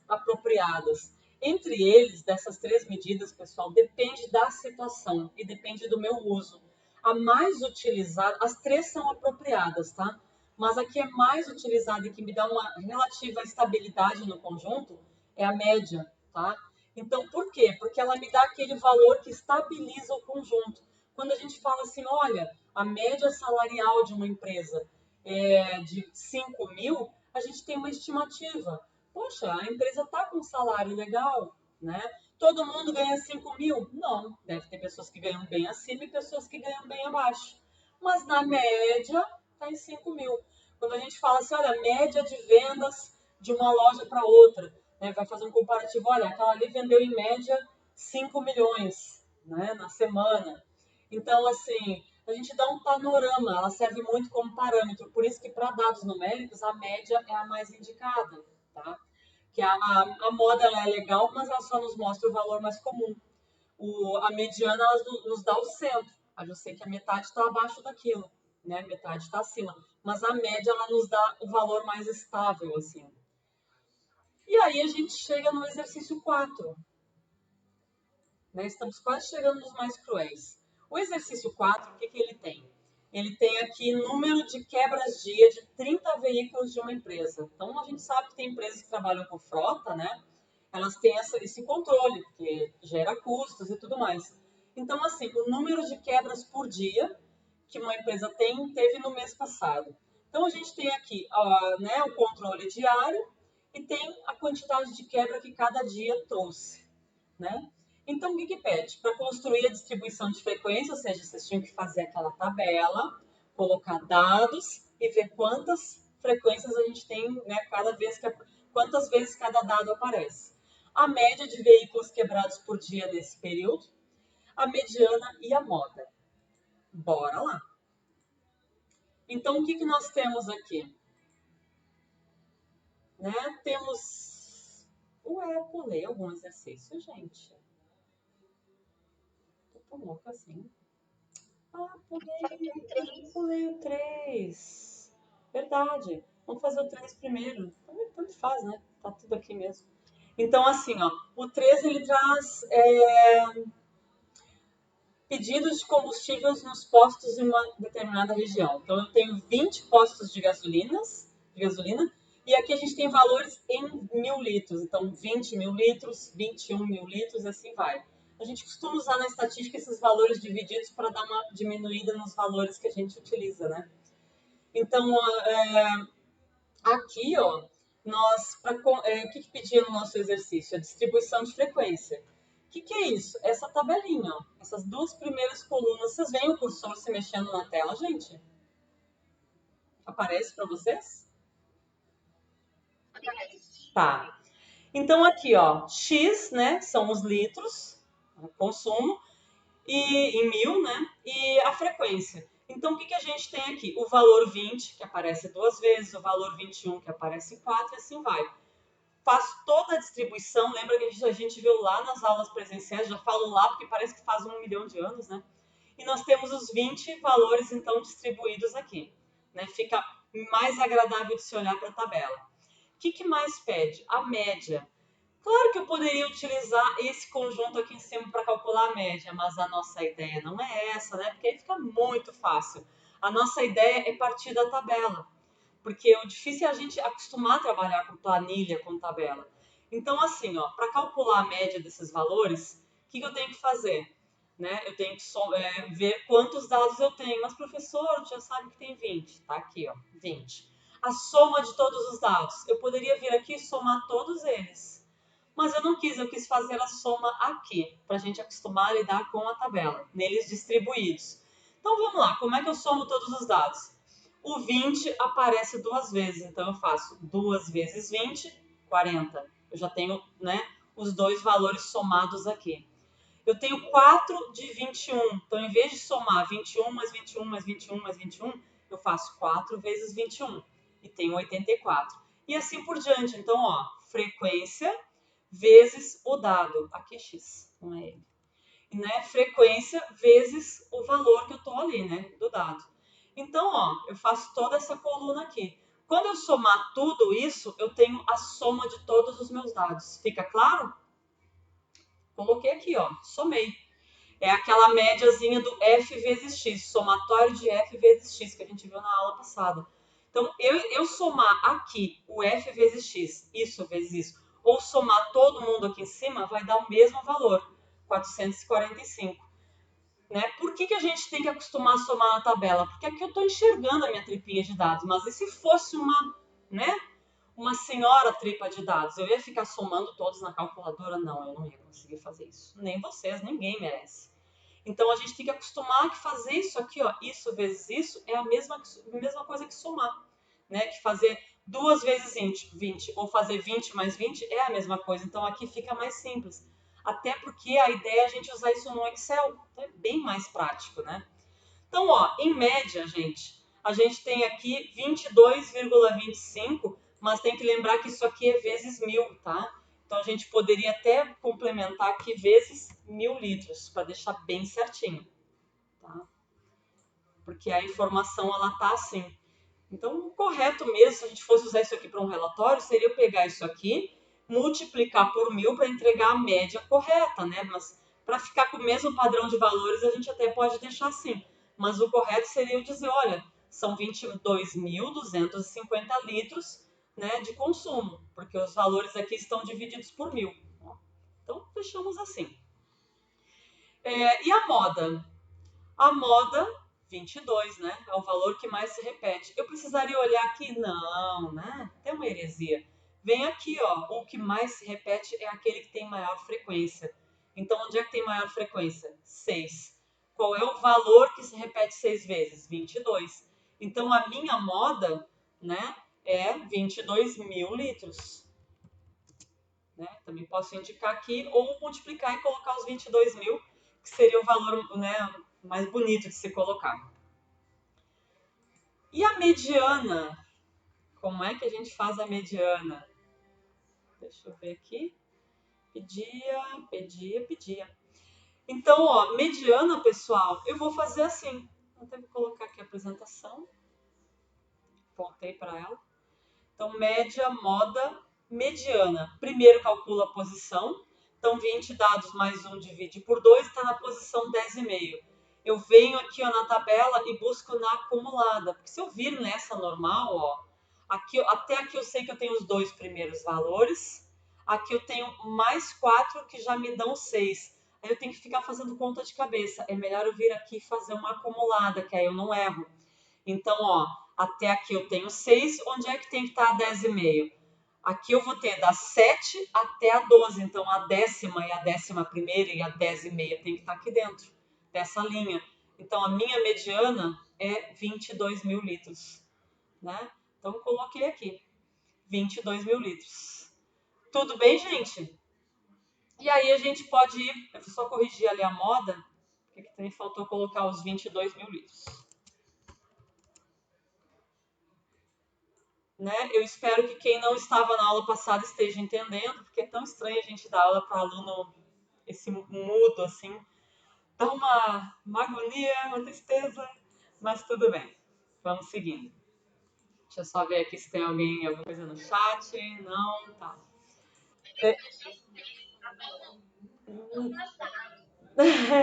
apropriadas? Entre eles, dessas três medidas, pessoal, depende da situação e depende do meu uso. A mais utilizada, as três são apropriadas, tá? Mas a que é mais utilizada e que me dá uma relativa estabilidade no conjunto é a média, tá? Então, por quê? Porque ela me dá aquele valor que estabiliza o conjunto. Quando a gente fala assim, olha, a média salarial de uma empresa é de 5 mil, a gente tem uma estimativa. Poxa, a empresa está com um salário legal, né? Todo mundo ganha 5 mil? Não, deve ter pessoas que ganham bem acima e pessoas que ganham bem abaixo. Mas na média está em 5 mil. Quando a gente fala assim, olha, média de vendas de uma loja para outra, né, vai fazer um comparativo, olha, aquela ali vendeu em média 5 milhões, né, na semana. Então, assim, a gente dá um panorama, ela serve muito como parâmetro, por isso que para dados numéricos a média é a mais indicada, tá? Que a moda ela é legal, mas ela só nos mostra o valor mais comum. A mediana ela nos dá o centro. Eu sei que a metade está abaixo daquilo, né? Metade está acima. Mas a média ela nos dá o valor mais estável, assim. E aí a gente chega no exercício 4, né? Estamos quase chegando nos mais cruéis. O exercício 4, o que, que ele tem? Ele tem aqui número de quebras-dia de 30 veículos de uma empresa. Então, a gente sabe que tem empresas que trabalham com frota, né? Elas têm esse controle, porque gera custos e tudo mais. Então, assim, o número de quebras por dia que uma empresa teve no mês passado. Então, a gente tem aqui né, o controle diário e tem a quantidade de quebra que cada dia trouxe, né? Então, o que que pede? Para construir a distribuição de frequência, ou seja, vocês tinham que fazer aquela tabela, colocar dados e ver quantas frequências a gente tem, né, quantas vezes cada dado aparece. A média de veículos quebrados por dia nesse período, a mediana e a moda. Bora lá! Então, o que que nós temos aqui? Né? Temos... Ué, pulei algum exercício, gente. Tô tão louca assim. Ah, pulei o 3. Verdade. Vamos fazer o 3 primeiro. Tanto faz, né? Tá tudo aqui mesmo. Então, assim, ó, o 3 ele traz pedidos de combustíveis nos postos em uma determinada região. Então, eu tenho 20 postos de gasolina, e aqui a gente tem valores em 1.000 litros. Então, 20 mil litros, 21 mil litros, e assim vai. A gente costuma usar na estatística esses valores divididos para dar uma diminuída nos valores que a gente utiliza, né? Então, aqui, ó, o que pedia no nosso exercício? A distribuição de frequência. O que é isso? Essa tabelinha, ó, essas duas primeiras colunas. Vocês veem o cursor se mexendo na tela, gente? Aparece para vocês? Tá. Então, aqui, ó, X, né, são os litros, o consumo, e em 1.000, né, e a frequência. Então, o que a gente tem aqui? O valor 20, que aparece duas vezes, o valor 21, que aparece 4, e assim vai. Faço toda a distribuição, lembra que a gente viu lá nas aulas presenciais, já falo lá porque parece que faz 1 milhão de anos, né? E nós temos os 20 valores, então, distribuídos aqui. Né? Fica mais agradável de se olhar para a tabela. O que mais pede? A média. Claro que eu poderia utilizar esse conjunto aqui em cima para calcular a média, mas a nossa ideia não é essa, né? Porque aí fica muito fácil. A nossa ideia é partir da tabela, porque o difícil é a gente acostumar a trabalhar com planilha, com tabela. Então, assim, ó, para calcular a média desses valores, o que eu tenho que fazer? Né? Eu tenho que ver quantos dados eu tenho. Mas, professor, já sabe que tem 20. Tá aqui, ó, 20. A soma de todos os dados. Eu poderia vir aqui e somar todos eles. Mas eu não quis, eu quis fazer a soma aqui, para a gente acostumar a lidar com a tabela, neles distribuídos. Então, vamos lá, como é que eu somo todos os dados? O 20 aparece duas vezes, então eu faço 2 vezes 20, 40. Eu já tenho, né, os dois valores somados aqui. Eu tenho 4 de 21, então em vez de somar 21 mais 21 mais 21 mais 21, eu faço 4 vezes 21 e tenho 84. E assim por diante. Então, ó, frequência vezes o dado. Aqui é X, não é ele. Né? Frequência vezes o valor que eu estou ali, né? Do dado. Então, ó, eu faço toda essa coluna aqui. Quando eu somar tudo isso, eu tenho a soma de todos os meus dados. Fica claro? Coloquei aqui, ó, somei. É aquela médiazinha do f vezes x, somatório de f vezes x, que a gente viu na aula passada. Então, eu somar aqui o f vezes x, isso vezes isso, ou somar todo mundo aqui em cima, vai dar o mesmo valor, 445. Né? Por que a gente tem que acostumar a somar na tabela? Porque aqui eu estou enxergando a minha tripinha de dados, mas e se fosse né, uma senhora tripa de dados. Eu ia ficar somando todos na calculadora? Não, eu não ia conseguir fazer isso. Nem vocês, ninguém merece. Então a gente tem que acostumar que fazer isso aqui, ó, isso vezes isso, é a mesma coisa que somar, né? Que fazer 2 vezes 20 ou fazer 20 mais 20 é a mesma coisa. Então aqui fica mais simples. Até porque a ideia é a gente usar isso no Excel. Então é bem mais prático, né? Então, ó, em média, gente, a gente tem aqui 22,25, mas tem que lembrar que isso aqui é vezes 1000, tá? Então, a gente poderia até complementar aqui vezes 1000 litros, para deixar bem certinho, tá? Porque a informação, ela tá assim. Então, o correto mesmo, se a gente fosse usar isso aqui para um relatório, seria eu pegar isso aqui, multiplicar por 1000 para entregar a média correta, né? Mas para ficar com o mesmo padrão de valores, a gente até pode deixar assim. Mas o correto seria eu dizer, olha, são 22.250 litros, né, de consumo, porque os valores aqui estão divididos por 1000. Então, fechamos assim. E a moda? A moda, 22, né? É o valor que mais se repete. Eu precisaria olhar aqui? Não, né? Tem uma heresia. Vem aqui, ó. O que mais se repete é aquele que tem maior frequência. Então, onde é que tem maior frequência? 6. Qual é o valor que se repete 6 vezes? 22. Então, a minha moda, né, é 22.000 litros. Né? Também posso indicar aqui ou multiplicar e colocar os 22.000, que seria o valor, né, mais bonito de se colocar. E a mediana? Como é que a gente faz a mediana? Deixa eu ver aqui. Pedia. Então, ó, mediana, pessoal, eu vou fazer assim. Eu tenho que colocar aqui a apresentação. Voltei para ela. Então, média, moda, mediana. Primeiro calcula a posição. Então, 20 dados mais 1 divide por 2, está na posição 10,5. Eu venho aqui, ó, na tabela e busco na acumulada. Porque se eu vir nessa normal, ó, aqui, até aqui eu sei que eu tenho os 2 primeiros valores. Aqui eu tenho mais 4 que já me dão 6. Aí eu tenho que ficar fazendo conta de cabeça. É melhor eu vir aqui e fazer uma acumulada, que aí eu não erro. Então, ó, até aqui eu tenho 6, onde é que tem que estar a 10,5? Aqui eu vou ter das 7 até a 12, então a décima e a 11ª e a 10,5 tem que estar aqui dentro dessa linha. Então a minha mediana é 22.000 litros, né? Então coloquei aqui, 22.000 litros. Tudo bem, gente? E aí a gente pode ir, eu vou só corrigir ali a moda, porque também faltou colocar os 22.000 litros. Né? Eu espero que quem não estava na aula passada esteja entendendo, porque é tão estranho a gente dar aula para aluno esse mudo assim. Dá uma agonia, uma tristeza, mas tudo bem. Vamos seguindo. Deixa eu só ver aqui se tem alguma coisa no chat. Não, tá. É,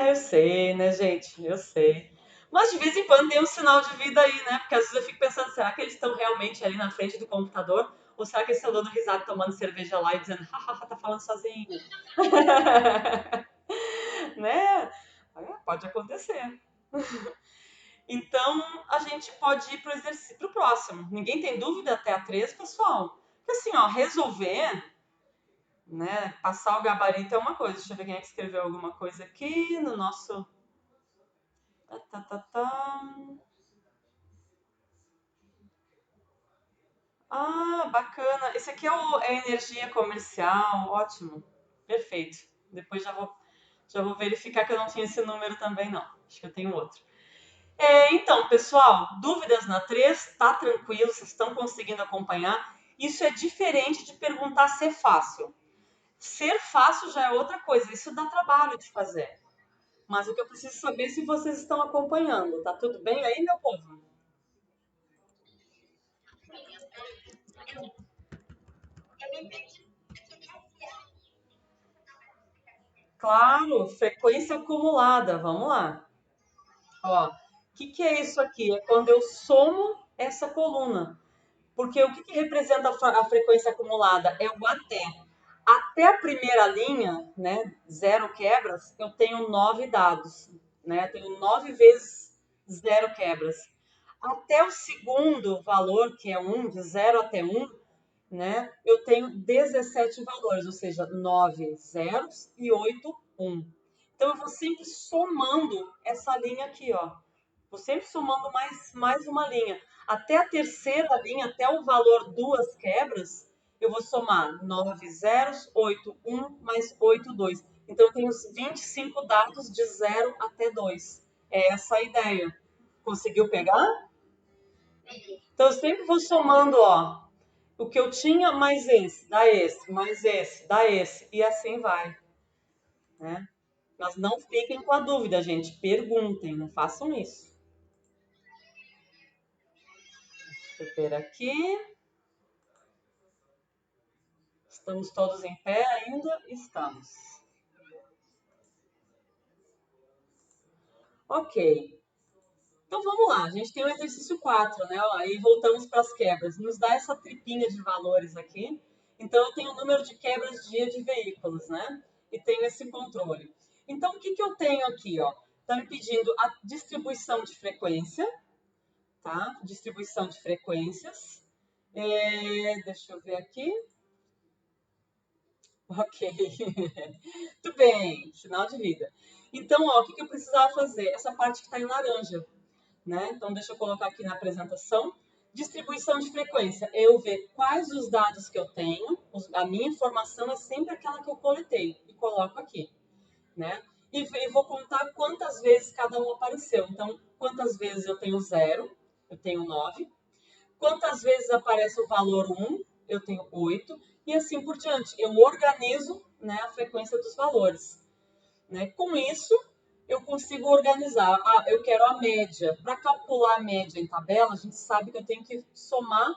eu sei, né, gente? Eu sei. Mas de vez em quando tem um sinal de vida aí, né? Porque às vezes eu fico pensando, será que eles estão realmente ali na frente do computador? Ou será que eles estão dando risada, tomando cerveja lá e dizendo, hahaha, tá falando sozinho? Né? Pode acontecer. Então, a gente pode ir para o exercício, pro próximo. Ninguém tem dúvida até a 3, pessoal? Porque assim, ó, resolver, né, passar o gabarito é uma coisa. Deixa eu ver quem é que escreveu alguma coisa aqui no nosso... Ah, bacana. Esse aqui é energia comercial, ótimo. Perfeito. Depois já vou verificar que eu não tinha esse número também, não. Acho que eu tenho outro. Então, pessoal, dúvidas na 3, tá tranquilo, vocês estão conseguindo acompanhar. Isso é diferente de perguntar se é fácil. Ser fácil já é outra coisa, isso dá trabalho de fazer. Mas o que eu preciso saber é se vocês estão acompanhando. Tá tudo bem aí, meu povo? Claro, frequência acumulada, vamos lá. Ó, o que é isso aqui? É quando eu somo essa coluna. Porque o que representa a frequência acumulada? É o até. Até a primeira linha, né, 0 quebras, eu tenho 9 dados. Né? Eu tenho 9 vezes 0 quebras. Até o segundo valor, que é 1, de 0 até 1, né? Eu tenho 17 valores, ou seja, 9 zeros e 8 1. Então, eu vou sempre somando essa linha aqui, ó. Vou sempre somando mais uma linha. Até a terceira linha, até o valor duas quebras, eu vou somar 9 zeros, 8 1 mais 8 2. Então, eu tenho os 25 dados de 0 até 2. É essa a ideia. Conseguiu pegar? Então, eu sempre vou somando, ó, o que eu tinha mais esse, dá esse, mais esse, dá esse, e assim vai, né? Mas não fiquem com a dúvida, gente. Perguntem, não façam isso. Deixa eu ver aqui. Estamos todos em pé ainda? Estamos. Ok. Então vamos lá, a gente tem o exercício 4, né? Aí voltamos para as quebras. Nos dá essa tripinha de valores aqui. Então eu tenho o número de quebras dia de veículos, né? E tenho esse controle. Então o que eu tenho aqui, ó? Está me pedindo a distribuição de frequência, tá? Distribuição de frequências. Deixa eu ver aqui. Ok. Muito bem, sinal de vida. Então, ó, o que eu precisava fazer? Essa parte que está em laranja, né? Então, deixa eu colocar aqui na apresentação. Distribuição de frequência. Eu ver quais os dados que eu tenho. A minha informação é sempre aquela que eu coletei e coloco aqui, né? E vou contar quantas vezes cada um apareceu. Então, quantas vezes eu tenho 0, eu tenho 9. Quantas vezes aparece o valor 1, eu tenho 8. E assim por diante. Eu organizo, né, a frequência dos valores, né? Com isso, eu consigo organizar. Ah, eu quero a média. Para calcular a média em tabela, a gente sabe que eu tenho que somar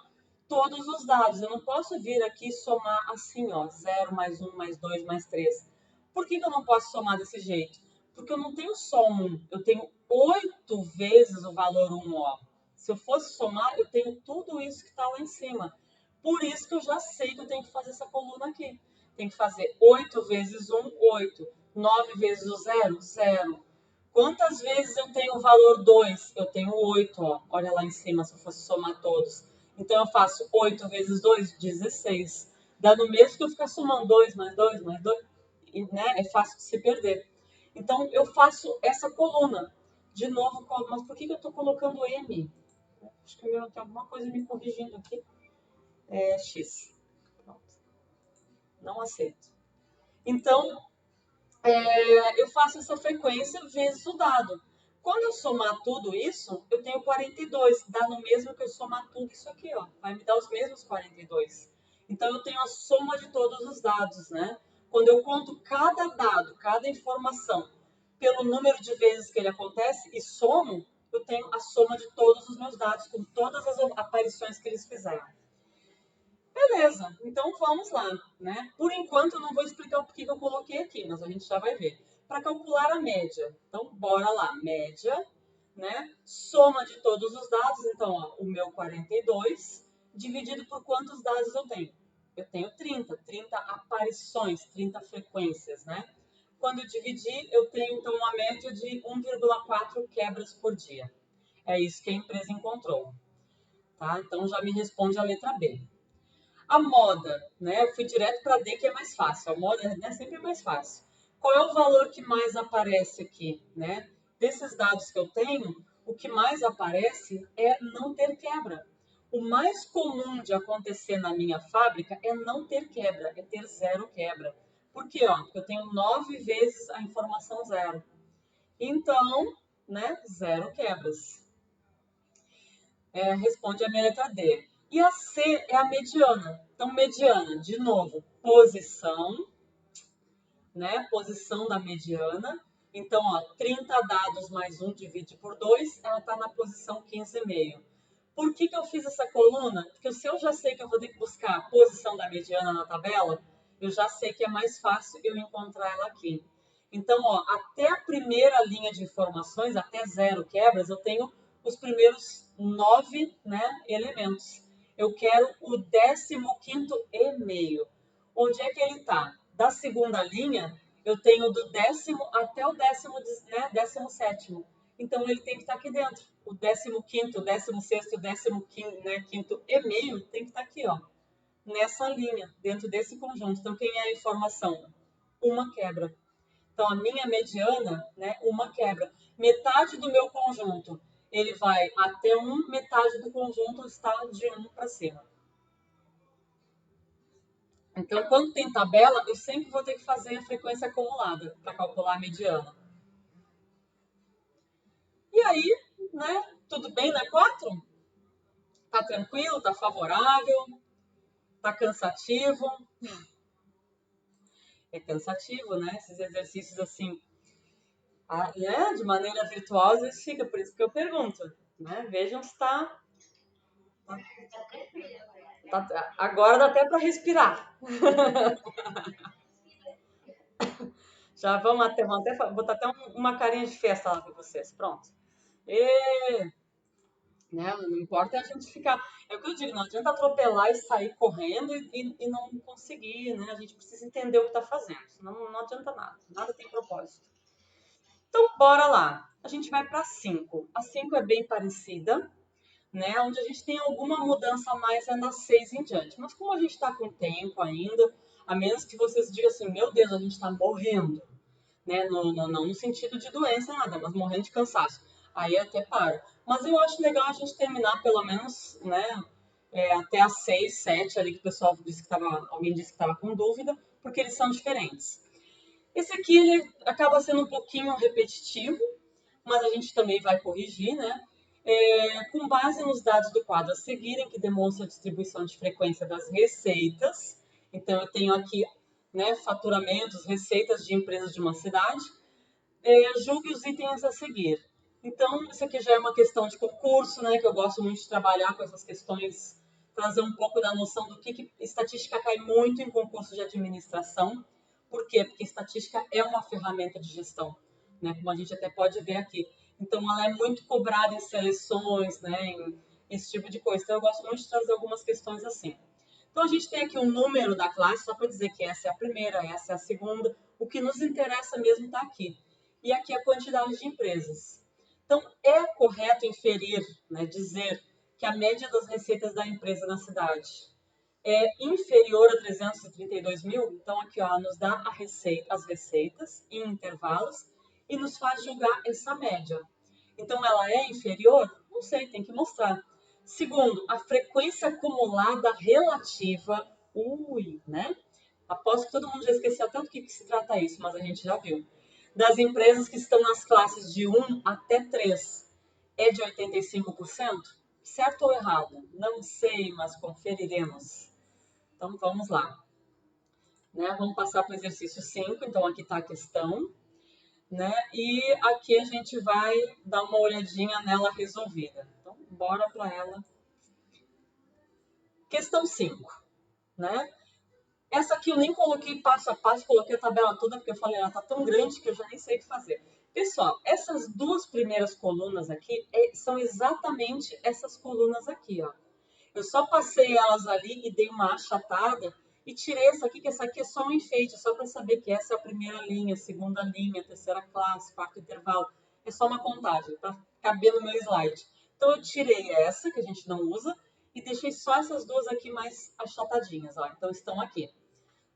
todos os dados. Eu não posso vir aqui e somar assim, ó, 0 mais 1 mais 2 mais 3. Por que eu não posso somar desse jeito? Porque eu não tenho só 1, eu tenho 8 vezes o valor 1, ó. Se eu fosse somar, eu tenho tudo isso que está lá em cima. Por isso que eu já sei que eu tenho que fazer essa coluna aqui. Tem que fazer 8 vezes 1, 8. 9 vezes o 0, 0. Quantas vezes eu tenho o valor 2? Eu tenho 8, ó. Olha lá em cima, se eu fosse somar todos. Então, eu faço 8 vezes 2, 16. Dá no mesmo que eu ficar somando 2 mais 2 mais 2. E, né, é fácil de se perder. Então, eu faço essa coluna. De novo, mas por que eu estou colocando M? Acho que tem alguma coisa me corrigindo aqui. É X. Pronto. Não aceito. Então, eu faço essa frequência vezes o dado. Quando eu somar tudo isso, eu tenho 42. Dá no mesmo que eu somar tudo isso aqui, ó. Vai me dar os mesmos 42. Então, eu tenho a soma de todos os dados, né? Quando eu conto cada dado, cada informação, pelo número de vezes que ele acontece e somo, eu tenho a soma de todos os meus dados, com todas as aparições que eles fizeram. Beleza, então vamos lá, né? Por enquanto eu não vou explicar o porquê que eu coloquei aqui, mas a gente já vai ver. Para calcular a média, então bora lá, média, né? Soma de todos os dados, então ó, o meu 42 dividido por quantos dados eu tenho? Eu tenho 30 aparições, 30 frequências, né? Quando eu dividir, eu tenho então uma média de 1,4 quebras por dia. É isso que a empresa encontrou, tá? Então já me responde a letra B. A moda, né? Eu fui direto para D, que é mais fácil. A moda, né, sempre é mais fácil. Qual é o valor que mais aparece aqui, né? Desses dados que eu tenho, o que mais aparece é não ter quebra. O mais comum de acontecer na minha fábrica é não ter quebra, é ter 0 quebra. Por quê? Ó, porque eu tenho 9 vezes a informação 0. Então, né, 0 quebras. Responde a minha letra D. E a C é a mediana. Então, mediana, de novo, posição, né? Posição da mediana. Então, ó, 30 dados mais 1 divide por 2, ela está na posição 15,5. Por que eu fiz essa coluna? Porque se eu já sei que eu vou ter que buscar a posição da mediana na tabela, eu já sei que é mais fácil eu encontrar ela aqui. Então, ó, até a primeira linha de informações, até 0 quebras, eu tenho os primeiros 9, né, elementos. Eu quero o 15º e meio. Onde é que ele está? Da segunda linha, eu tenho do 10º até o 17º. Então, ele tem que estar aqui dentro. O 15º, o 16º, o 15º, né, quinto e meio tem que estar aqui, ó. nessa linha, dentro desse conjunto. Então, quem é a informação? Uma quebra. Então, a minha mediana, né, uma quebra. Metade do meu conjunto, ele vai até um, metade do conjunto está de um para cima. Então, quando tem tabela, eu sempre vou ter que fazer a frequência acumulada para calcular a mediana. E aí, né, tudo bem na 4? Tá tranquilo, tá favorável, tá cansativo. É cansativo, né? Esses exercícios assim, né, de maneira virtuosa, fica, por isso que eu pergunto, né? Vejam se agora dá até para respirar. Já vamos até botar até uma carinha de festa lá para vocês. Pronto. E, né, não importa a gente ficar. É o que eu digo, não adianta atropelar e sair correndo e não conseguir, né? A gente precisa entender o que está fazendo, senão não adianta nada. Nada tem propósito. Então, bora lá. A gente vai para 5. A 5 é bem parecida, né? Onde a gente tem alguma mudança a mais é na 6 em diante. Mas como a gente está com tempo ainda, a menos que vocês digam assim, meu Deus, a gente está morrendo, né? Não no sentido de doença, nada, mas morrendo de cansaço. Aí até para. Mas eu acho legal a gente terminar pelo menos, né? Até as 6, 7 ali que o pessoal disse que estava, alguém disse que estava com dúvida, porque eles são diferentes. Esse aqui ele acaba sendo um pouquinho repetitivo, mas a gente também vai corrigir, né? Com base nos dados do quadro a seguirem, que demonstra a distribuição de frequência das receitas. Então, eu tenho aqui, né, faturamentos, receitas de empresas de uma cidade. Julgue os itens a seguir. Então, isso aqui já é uma questão de concurso, né, que eu gosto muito de trabalhar com essas questões, trazer um pouco da noção do que estatística cai muito em concurso de administração. Por quê? Porque estatística é uma ferramenta de gestão, né, como a gente até pode ver aqui. Então, ela é muito cobrada em seleções, né, em esse tipo de coisa. Então, eu gosto muito de trazer algumas questões assim. Então, a gente tem aqui o número da classe, só para dizer que essa é a primeira, essa é a segunda. O que nos interessa mesmo está aqui. E aqui a quantidade de empresas. Então, é correto inferir, né, dizer que a média das receitas da empresa na cidade é inferior a 332 mil? Então, aqui ó, nos dá as receitas em intervalos e nos faz julgar essa média. Então, ela é inferior? Não sei, tem que mostrar. Segundo, a frequência acumulada relativa, né? Aposto que todo mundo já esqueceu tanto do que se trata isso, mas a gente já viu. Das empresas que estão nas classes de 1 até 3, é de 85%? Certo ou errado? Não sei, mas conferiremos. Então, vamos lá. Né? Vamos passar para o exercício 5. Então, aqui está a questão. Né? E aqui a gente vai dar uma olhadinha nela resolvida. Então, bora para ela. Questão 5. Né? Essa aqui eu nem coloquei passo a passo, coloquei a tabela toda, porque eu falei, ela tá tão grande que eu já nem sei o que fazer. Pessoal, essas duas primeiras colunas aqui são exatamente essas colunas aqui, ó. Eu só passei elas ali e dei uma achatada e tirei essa aqui, que essa aqui é só um enfeite, só para saber que essa é a primeira linha, segunda linha, terceira classe, quarto intervalo. É só uma contagem, para caber no meu slide. Então, eu tirei essa, que a gente não usa, e deixei só essas duas aqui mais achatadinhas, ó. Então, estão aqui,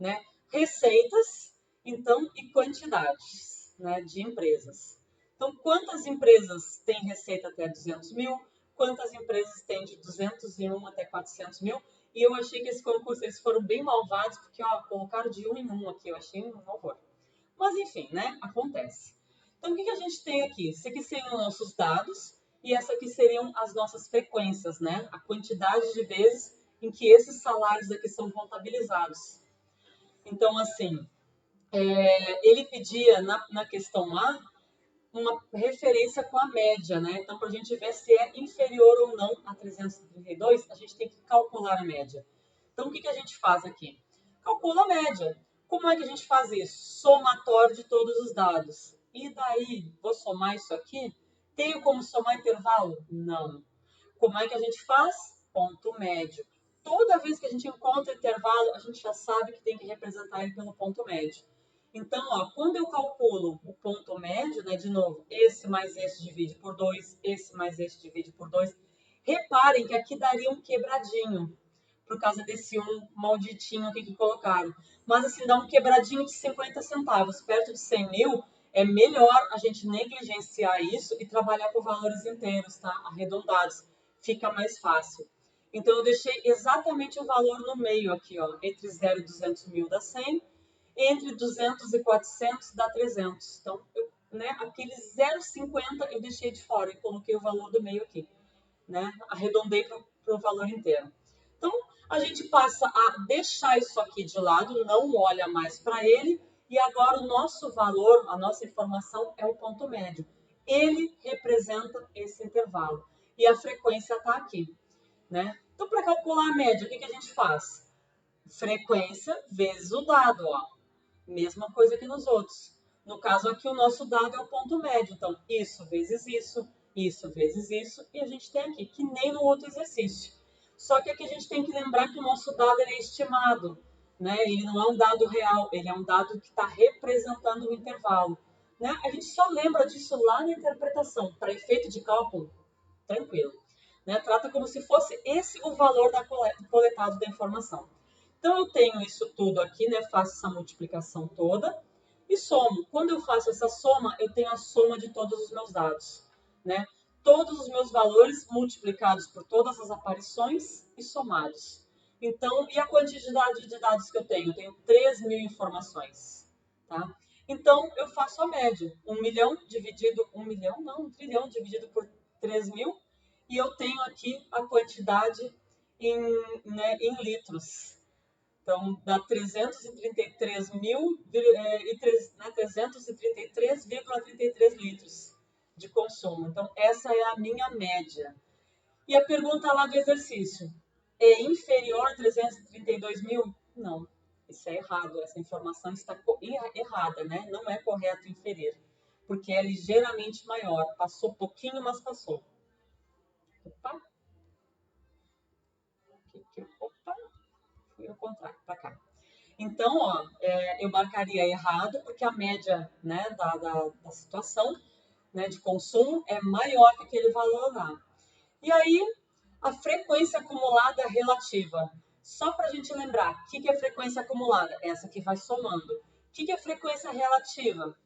né? Receitas, então, e quantidades, né, de empresas. Então, quantas empresas têm receita até 200 mil? Quantas empresas têm de 201 até 400 mil? E eu achei que esse concurso, eles foram bem malvados, porque ó, colocaram de um em um aqui, eu achei um horror. Mas enfim, né, acontece. Então, o que a gente tem aqui? Esse aqui seriam nossos dados e essa aqui seriam as nossas frequências, né? A quantidade de vezes em que esses salários aqui são contabilizados. Então, assim, ele pedia na questão A uma referência com a média, né? Então, para a gente ver se é inferior ou não a 332, a gente tem que calcular a média. Então, o que a gente faz aqui? Calcula a média. Como é que a gente faz isso? Somatório de todos os dados. E daí, vou somar isso aqui? Tenho como somar intervalo? Não. Como é que a gente faz? Ponto médio. Toda vez que a gente encontra intervalo, a gente já sabe que tem que representar ele pelo ponto médio. Então, ó, quando eu calculo o ponto médio, né, de novo, esse mais esse divide por 2, esse mais esse divide por 2, reparem que aqui daria um quebradinho. por causa desse um malditinho aqui que colocaram. Mas assim, dá um quebradinho de 50 centavos, perto de 100 mil, é melhor a gente negligenciar isso e trabalhar com valores inteiros, tá? Arredondados. Fica mais fácil. Então, eu deixei exatamente o valor no meio aqui, ó. Entre 0 e 200 mil dá 100, entre 200 e 400 dá 300. Então, aquele 0,50 eu deixei de fora e coloquei o valor do meio aqui, né? Arredondei para o valor inteiro. Então, a gente passa a deixar isso aqui de lado, não olha mais para ele, e agora o nosso valor, a nossa informação é o ponto médio. Ele representa esse intervalo. E a frequência está aqui, né? Então, para calcular a média, o que a gente faz? Frequência vezes o dado, ó. Mesma coisa que nos outros. No caso aqui, o nosso dado é o ponto médio. Então, isso vezes isso vezes isso, e a gente tem aqui, que nem no outro exercício. Só que aqui a gente tem que lembrar que o nosso dado é estimado, né? Ele não é um dado real, ele é um dado que está representando o intervalo. Né? A gente só lembra disso lá na interpretação. Para efeito de cálculo, tranquilo. Né? Trata como se fosse esse o valor coletado da informação. Então, eu tenho isso tudo aqui, né? Faço essa multiplicação toda e somo. Quando eu faço essa soma, eu tenho a soma de todos os meus dados, né? Todos os meus valores multiplicados por todas as aparições e somados. Então, e a quantidade de dados que eu tenho? Eu tenho 3 mil informações, tá? Então, eu faço a média. 1 milhão dividido... 1 milhão? Não, 1 trilhão dividido por 3 mil. E eu tenho aqui a quantidade em litros. Então, dá 333 mil, 333,33 litros de consumo. Então, essa é a minha média. E a pergunta lá do exercício, é inferior a 332 mil? Não, isso é errado. Essa informação está errada, né? Não é correto inferir, porque é ligeiramente maior. Passou pouquinho, mas passou. Opa! Opa! Fui ao contrário, para cá. Então, ó, eu marcaria errado, porque a média, né, da situação, né, de consumo é maior que aquele valor lá. E aí, a frequência acumulada relativa. Só para a gente lembrar, o que é frequência acumulada? Essa que vai somando. O que é frequência relativa?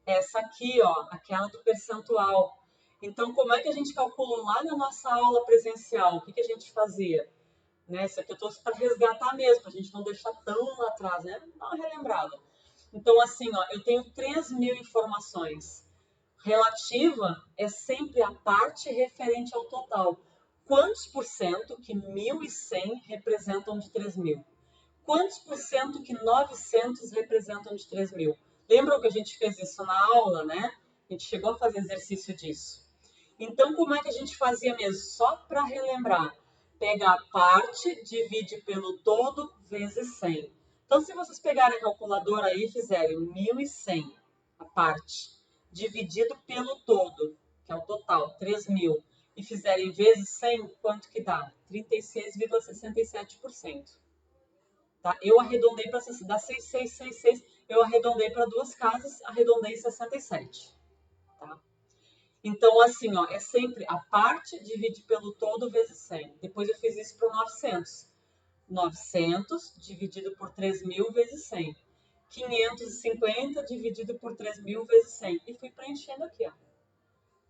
Essa aqui, ó, aquela do percentual. Então, como é que a gente calcula lá na nossa aula presencial? O que a gente fazia? Né? Isso aqui eu trouxe para resgatar mesmo, para a gente não deixar tão lá atrás, né? Dá uma relembrada. Então, assim, ó, eu tenho 3 mil informações. Relativa é sempre a parte referente ao total. Quantos por cento que 1.100 representam de 3 mil? Quantos por cento que 900 representam de 3 mil? Lembram que a gente fez isso na aula, né? A gente chegou a fazer exercício disso. Então, como é que a gente fazia mesmo? Só para relembrar. Pega a parte, divide pelo todo, vezes 100. Então, se vocês pegarem a calculadora aí e fizerem 1.100, a parte, dividido pelo todo, que é o total, 3 mil, e fizerem vezes 100, quanto que dá? 36,67%. Tá? Eu arredondei para dar 6,666, eu arredondei para duas casas, arredondei 67. Tá? Então, assim, ó, é sempre a parte divide pelo todo vezes 100. Depois eu fiz isso para o 900. 900 dividido por 3 mil vezes 100. 550 dividido por 3 mil vezes 100. E fui preenchendo aqui, ó.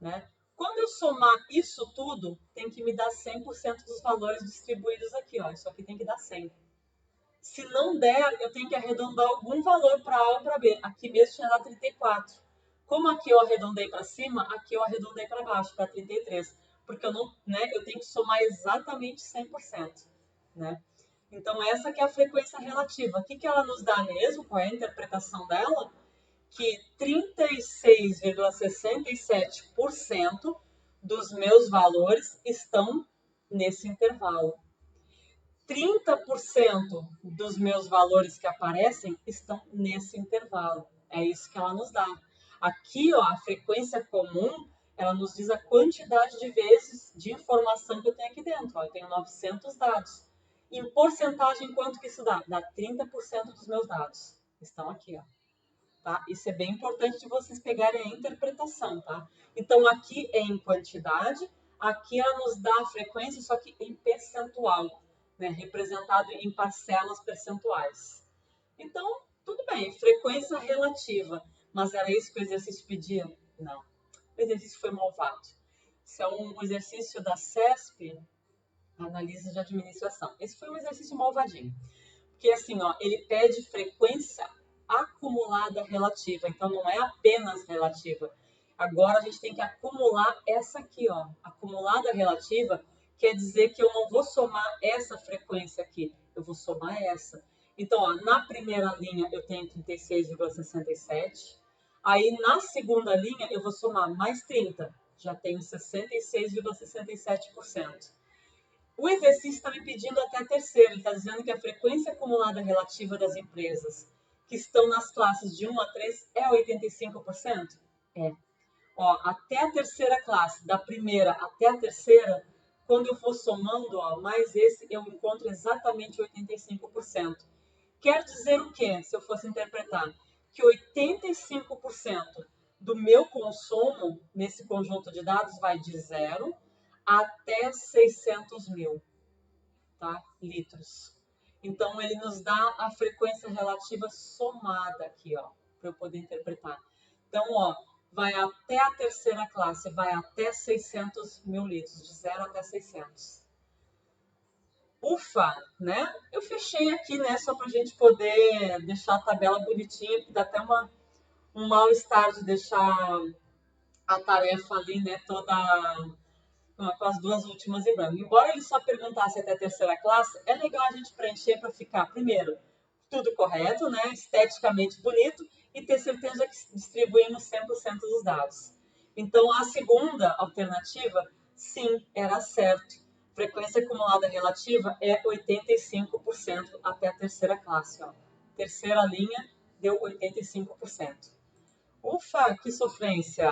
Né? Quando eu somar isso tudo, tem que me dar 100% dos valores distribuídos aqui, ó. Isso aqui tem que dar 100. Se não der, eu tenho que arredondar algum valor para A ou para B. Aqui mesmo tinha dado 34. Como aqui eu arredondei para cima, aqui eu arredondei para baixo, para 33. Porque eu não, né, eu tenho que somar exatamente 100%, né? Então essa que é a frequência relativa. O que ela nos dá mesmo? Qual é a interpretação dela? Que 36,67% dos meus valores estão nesse intervalo. 30% dos meus valores que aparecem estão nesse intervalo. É isso que ela nos dá. Aqui, ó, a frequência comum, ela nos diz a quantidade de vezes de informação que eu tenho aqui dentro. Ó, eu tenho 900 dados. Em porcentagem, quanto que isso dá? Dá 30% dos meus dados. Estão aqui, ó. Tá? Isso é bem importante de vocês pegarem a interpretação, tá? Então, aqui é em quantidade, Aqui ela nos dá a frequência, só que em percentual, né? Representado em parcelas percentuais. Então, tudo bem, frequência relativa. Mas era isso que o exercício pedia? Não. O exercício foi malvado. Isso é um exercício da CESP, Análise de Administração. Esse foi um exercício malvadinho. Porque assim, ó, ele pede frequência acumulada relativa. Então, não é apenas relativa. Agora, a gente tem que acumular essa aqui, ó. Acumulada relativa quer dizer que eu não vou somar essa frequência aqui. Eu vou somar essa. Então, ó, na primeira linha, eu tenho 36,67. Aí, na segunda linha, eu vou somar mais 30. Já tenho 66,67%. O exercício está me pedindo até a terceira. Ele está dizendo que a frequência acumulada relativa das empresas que estão nas classes de 1 a 3 é 85%? É. Ó, até a terceira classe, da primeira até a terceira, quando eu for somando, ó, mais esse, eu encontro exatamente 85%. Quer dizer o quê, se eu fosse interpretar? Que 85% do meu consumo nesse conjunto de dados vai de 0 até 600 mil, tá? Litros. Então, ele nos dá a frequência relativa somada aqui, ó, para eu poder interpretar. Então, ó, vai até a terceira classe, vai até 600 mil litros, de 0 até 600. Ufa, né? Eu fechei aqui, né, só para a gente poder deixar a tabela bonitinha, que dá até um mal-estar de deixar a tarefa ali, né, toda com as duas últimas em branco. Embora ele só perguntasse até a terceira classe, é legal a gente preencher para ficar, primeiro, tudo correto, né, esteticamente bonito, e ter certeza que distribuímos 100% dos dados. Então, a segunda alternativa, sim, era certo. Frequência acumulada relativa é 85% até a terceira classe. Ó. Terceira linha deu 85%. Ufa, que sofrência!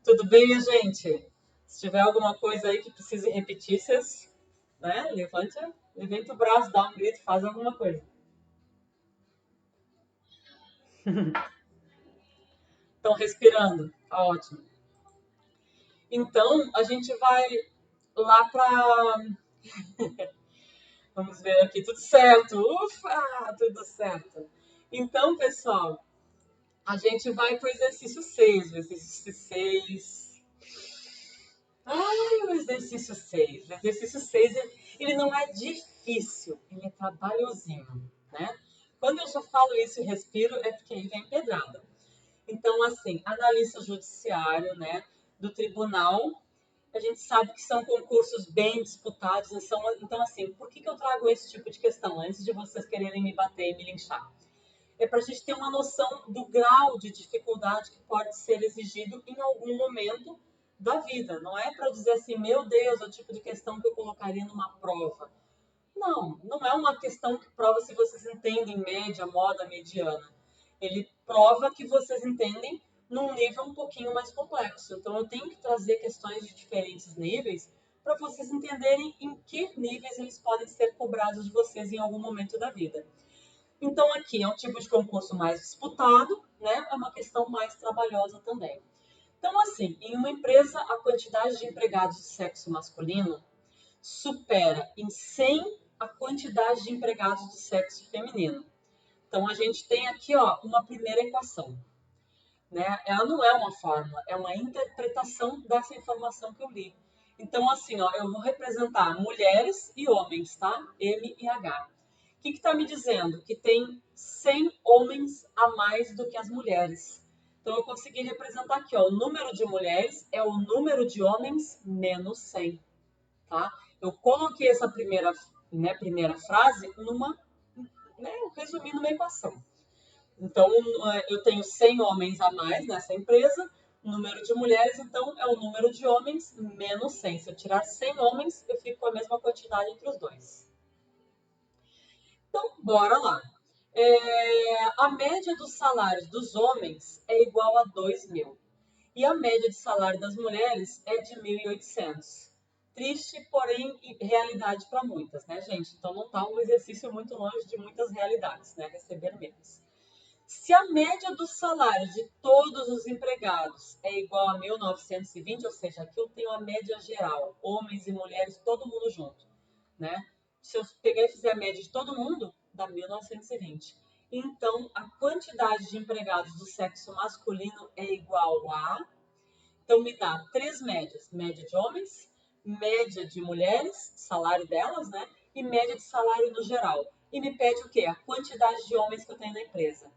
Tudo bem, minha gente? Se tiver alguma coisa aí que precise repetir, vocês, né? Levanta o braço, dá um grito, faz alguma coisa. Estão respirando, tá ótimo. Então, a gente vai lá para. Vamos ver aqui, tudo certo. Ufa, tudo certo. Então, pessoal, a gente vai para o exercício 6. O exercício 6. Ai, o exercício 6. O exercício 6, ele não é difícil, ele é trabalhosinho, né? Quando eu já falo isso e respiro, é porque aí vem pedrada. Então, assim, analista judiciário, né, do tribunal, a gente sabe que são concursos bem disputados. Então, assim, por que eu trago esse tipo de questão? Antes de vocês quererem me bater e me linchar. É para a gente ter uma noção do grau de dificuldade que pode ser exigido em algum momento da vida. Não é para dizer assim, meu Deus, é o tipo de questão que eu colocaria numa prova. Não, não é uma questão que prova se vocês entendem média, moda, mediana. Ele prova que vocês entendem num nível um pouquinho mais complexo. Então, eu tenho que trazer questões de diferentes níveis para vocês entenderem em que níveis eles podem ser cobrados de vocês em algum momento da vida. Então, aqui é um tipo de concurso mais disputado, né? É uma questão mais trabalhosa também. Então, assim, em uma empresa, a quantidade de empregados de sexo masculino supera em 100 a quantidade de empregados do sexo feminino. Então, a gente tem aqui, ó, uma primeira equação, né? Ela não é uma fórmula, é uma interpretação dessa informação que eu li. Então, assim, ó, eu vou representar mulheres e homens, tá? M e H. O que está me dizendo? Que tem 100 homens a mais do que as mulheres. Então, eu consegui representar aqui, ó, o número de mulheres é o número de homens menos 100, tá? Eu coloquei essa primeira frase resumindo uma equação. Então, eu tenho 100 homens a mais nessa empresa, número de mulheres, então, é o número de homens menos 100. Se eu tirar 100 homens, eu fico com a mesma quantidade entre os dois. Então, bora lá. A média dos salários dos homens é igual a 2.000. E a média de salário das mulheres é de 1.800. Triste, porém, realidade para muitas, né, gente? Então, não está um exercício muito longe de muitas realidades, né? Receber menos. Se a média do salário de todos os empregados é igual a 1920, ou seja, aqui eu tenho a média geral, homens e mulheres, todo mundo junto, né? Se eu pegar e fizer a média de todo mundo, dá 1920. Então, a quantidade de empregados do sexo masculino é igual a... Então, me dá três médias. Média de homens, média de mulheres, salário delas, né? E média de salário no geral. E me pede o quê? A quantidade de homens que eu tenho na empresa.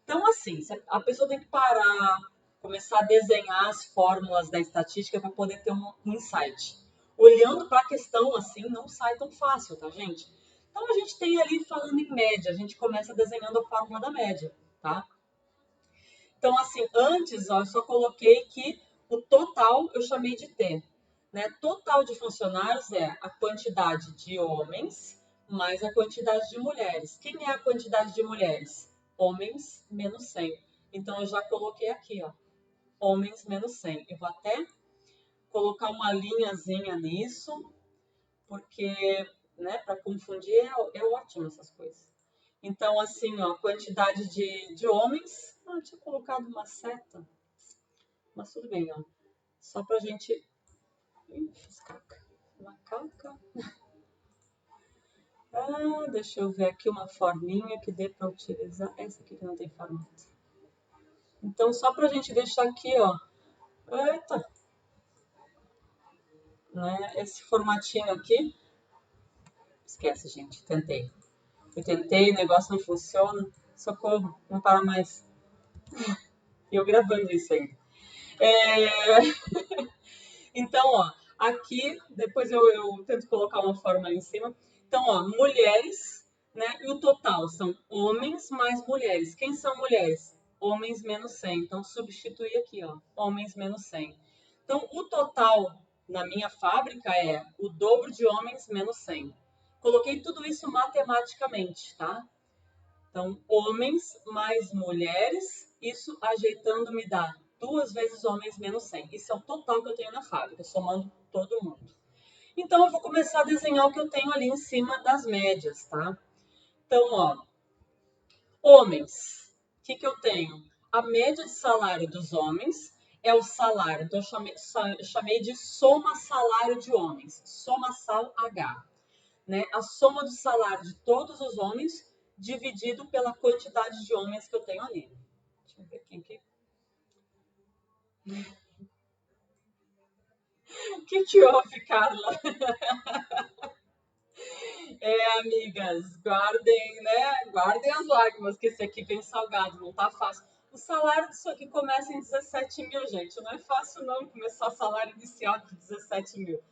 Então, assim, a pessoa tem que parar, começar a desenhar as fórmulas da estatística para poder ter um insight. Olhando para a questão assim, não sai tão fácil, tá, gente? Então, a gente tem ali falando em média, a gente começa desenhando a fórmula da média, tá? Então, assim, antes, ó, eu só coloquei que o total eu chamei de T. Né? Total de funcionários é a quantidade de homens mais a quantidade de mulheres. Quem é a quantidade de mulheres? Homens menos 100. Então, eu já coloquei aqui, ó, homens menos 100. Eu vou até colocar uma linhazinha nisso, porque, né, para confundir é ótimo essas coisas. Então, assim, ó, quantidade de homens. Ah, eu tinha colocado uma seta, mas tudo bem, ó. Só pra gente. Ih, fiz caca. Uma caca. Ah, deixa eu ver aqui uma forminha que dê pra utilizar. Essa aqui que não tem formato. Então, só pra gente deixar aqui, ó. Eita! Né? Esse formatinho aqui. Esquece, gente. Tentei. Eu tentei, o negócio não funciona. Socorro, não para mais. E eu gravando isso ainda. É... Então, ó, aqui, depois eu tento colocar uma forma ali em cima. Então, ó, mulheres, né? E o total são homens mais mulheres. Quem são mulheres? Homens menos 100. Então, substituir aqui, ó, homens menos 100. Então, o total na minha fábrica é o dobro de homens menos 100. Coloquei tudo isso matematicamente, tá? Então, homens mais mulheres, isso ajeitando me dá 2 vezes homens menos 100. Isso é o total que eu tenho na fábrica, somando todo mundo. Então, eu vou começar a desenhar o que eu tenho ali em cima das médias, tá? Então, ó, homens, o que eu tenho? A média de salário dos homens é o salário, então eu chamei de soma salário de homens, soma sal H, né? A soma do salário de todos os homens dividido pela quantidade de homens que eu tenho ali. Deixa eu ver quem que... O que houve, Carla? É, amigas, guardem, né? Guardem as lágrimas, que esse aqui vem salgado, não tá fácil. O salário disso aqui começa em 17 mil, gente. Não é fácil, não, começar o salário inicial de 17 mil.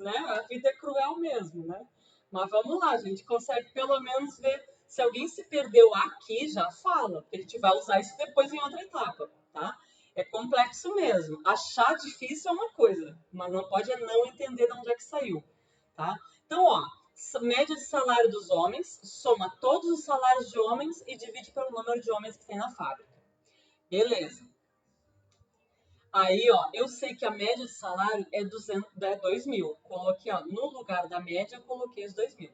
Né? A vida é cruel mesmo, né? Mas vamos lá, a gente consegue pelo menos ver. Se alguém se perdeu aqui, já fala, porque a gente vai usar isso depois em outra etapa, tá? É complexo mesmo. Achar difícil é uma coisa, mas não pode é não entender de onde é que saiu, tá? Então, ó, média de salário dos homens, soma todos os salários de homens e divide pelo número de homens que tem na fábrica. Beleza. Aí, ó, eu sei que a média de salário é 2 mil. Coloquei, ó, no lugar da média, eu coloquei os 2 mil.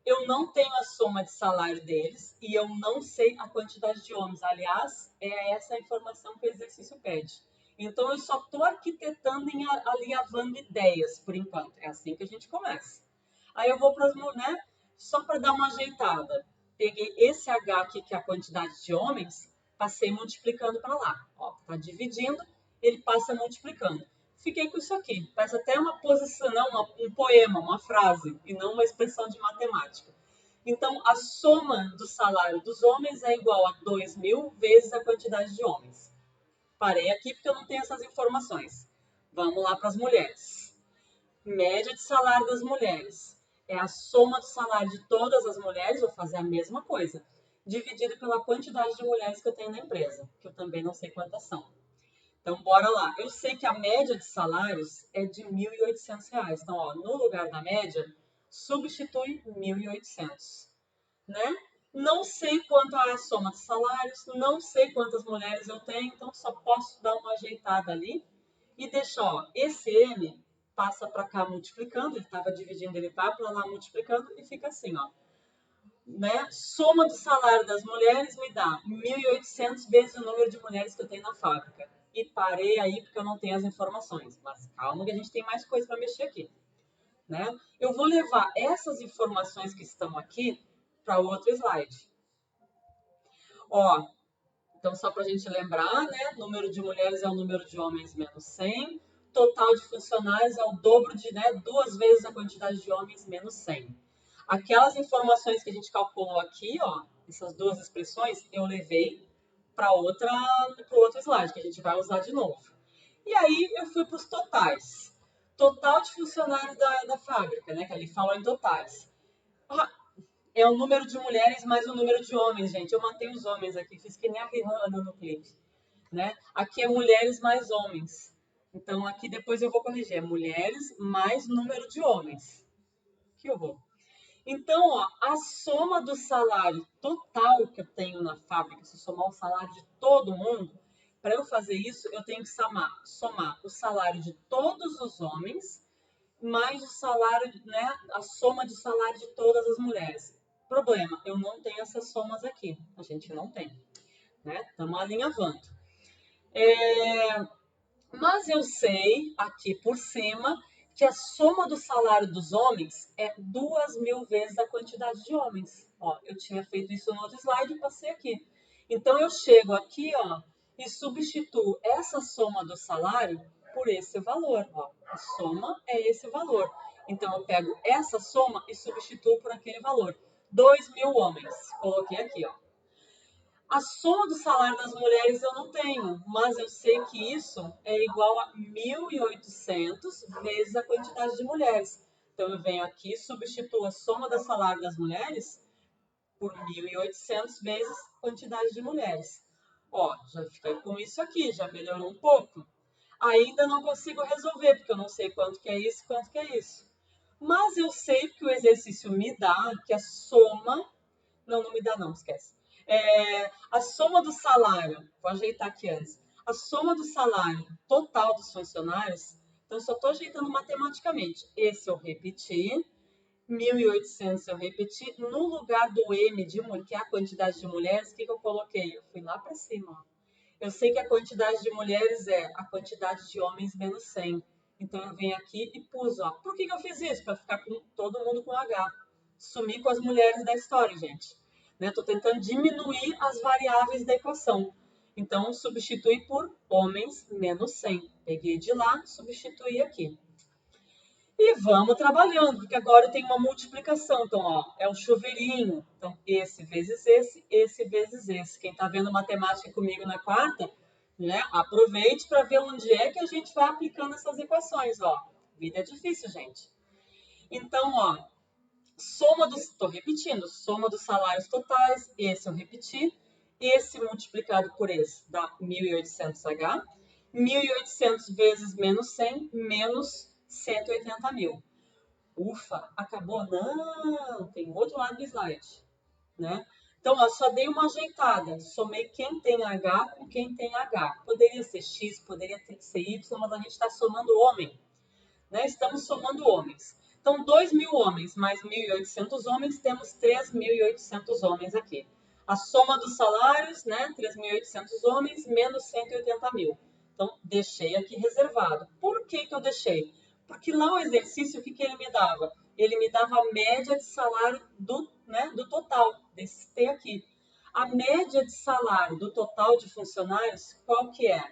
Eu não tenho a soma de salário deles e eu não sei a quantidade de homens. Aliás, é essa a informação que o exercício pede. Então, eu só estou arquitetando e alinhavando ideias, por enquanto. É assim que a gente começa. Aí eu vou para as, né? Só para dar uma ajeitada. Peguei esse H aqui, que é a quantidade de homens, passei multiplicando para lá. Ó, tá dividindo, ele passa multiplicando. Fiquei com isso aqui. Parece até uma posição, não, um poema, uma frase, e não uma expressão de matemática. Então, a soma do salário dos homens é igual a 2 mil vezes a quantidade de homens. Parei aqui porque eu não tenho essas informações. Vamos lá para as mulheres. Média de salário das mulheres é a soma do salário de todas as mulheres, vou fazer a mesma coisa, dividido pela quantidade de mulheres que eu tenho na empresa, que eu também não sei quantas são. Então, bora lá. Eu sei que a média de salários é de R$ 1.800. Então, ó, no lugar da média, substitui 1.800, né? Não sei quanto é a soma de salários, não sei quantas mulheres eu tenho, então só posso dar uma ajeitada ali e deixar, ó, esse M passa para cá multiplicando, ele estava dividindo, ele vai para lá multiplicando e fica assim, ó. né? Soma do salário das mulheres me dá 1.800 vezes o número de mulheres que eu tenho na fábrica. E parei aí porque eu não tenho as informações. Mas calma que a gente tem mais coisa para mexer aqui, né? Eu vou levar essas informações que estão aqui para outro slide. Ó, então só para a gente lembrar, né? Número de mulheres é o número de homens menos 100. Total de funcionários é o dobro de, né? 2 vezes a quantidade de homens menos 100. Aquelas informações que a gente calculou aqui, ó, essas duas expressões, eu levei para outro slide, que a gente vai usar de novo. E aí eu fui para os totais. Total de funcionários da fábrica, né? Que ali falou em totais. É o número de mulheres mais o número de homens, gente. Eu matei os homens aqui, fiz que nem a Rihanna no clipe, né? Aqui é mulheres mais homens. Então aqui depois eu vou corrigir, é mulheres mais número de homens. Que horror. Então, ó, a soma do salário total que eu tenho na fábrica, se somar o salário de todo mundo, para eu fazer isso, eu tenho que somar o salário de todos os homens mais o salário, né, a soma de salário de todas as mulheres. Problema, eu não tenho essas somas aqui. A gente não tem, né? Estamos alinhavando. Mas eu sei, aqui por cima, que a soma do salário dos homens é 2.000 vezes a quantidade de homens. Ó, eu tinha feito isso no outro slide e passei aqui. Então, eu chego aqui, ó, e substituo essa soma do salário por esse valor. Ó. A soma é esse valor. Então, eu pego essa soma e substituo por aquele valor. 2.000 homens. Coloquei aqui, ó. A soma do salário das mulheres eu não tenho, mas eu sei que isso é igual a 1.800 vezes a quantidade de mulheres. Então, eu venho aqui, substituo a soma do salário das mulheres por 1.800 vezes a quantidade de mulheres. Ó, já fiquei com isso aqui, já melhorou um pouco. Ainda não consigo resolver, porque eu não sei quanto que é isso, quanto que é isso. Mas eu sei que o exercício me dá que a soma não me dá não, esquece. A soma do salário, vou ajeitar aqui antes. A soma do salário total dos funcionários, então eu só estou ajeitando matematicamente. Esse eu repeti, 1.800 eu repeti. No lugar do M de mulher, que é a quantidade de mulheres, o que eu coloquei? Eu fui lá para cima. Ó. Eu sei que a quantidade de mulheres é a quantidade de homens menos 100. Então eu venho aqui e pus, ó. Por que eu fiz isso? Para ficar com todo mundo com H. Sumir com as mulheres da história, gente. Estou tentando diminuir as variáveis da equação. Então, substitui por homens menos 100. Peguei de lá, substituí aqui. E vamos trabalhando, porque agora eu tenho uma multiplicação. Então, ó, é o chuveirinho. Então, esse vezes esse vezes esse. Quem está vendo matemática comigo na quarta, né, aproveite para ver onde é que a gente vai aplicando essas equações. Ó. Vida é difícil, gente. Então, ó, estou repetindo, soma dos salários totais, esse eu repeti, esse multiplicado por esse dá 1.800H, 1.800 vezes menos 100, menos 180 mil. Ufa, acabou? Não, tem outro lado do slide, né? Então, ó, só dei uma ajeitada, somei quem tem H com quem tem H. Poderia ser X, poderia ser Y, mas a gente está somando homem, né? Estamos somando homens. Então, 2.000 homens mais 1.800 homens, temos 3.800 homens aqui. A soma dos salários, né? 3.800 homens menos 180 mil. Então, deixei aqui reservado. Por que eu deixei? Porque lá o exercício, o que ele me dava? Ele me dava a média de salário do total, desse T aqui. A média de salário do total de funcionários, qual que é?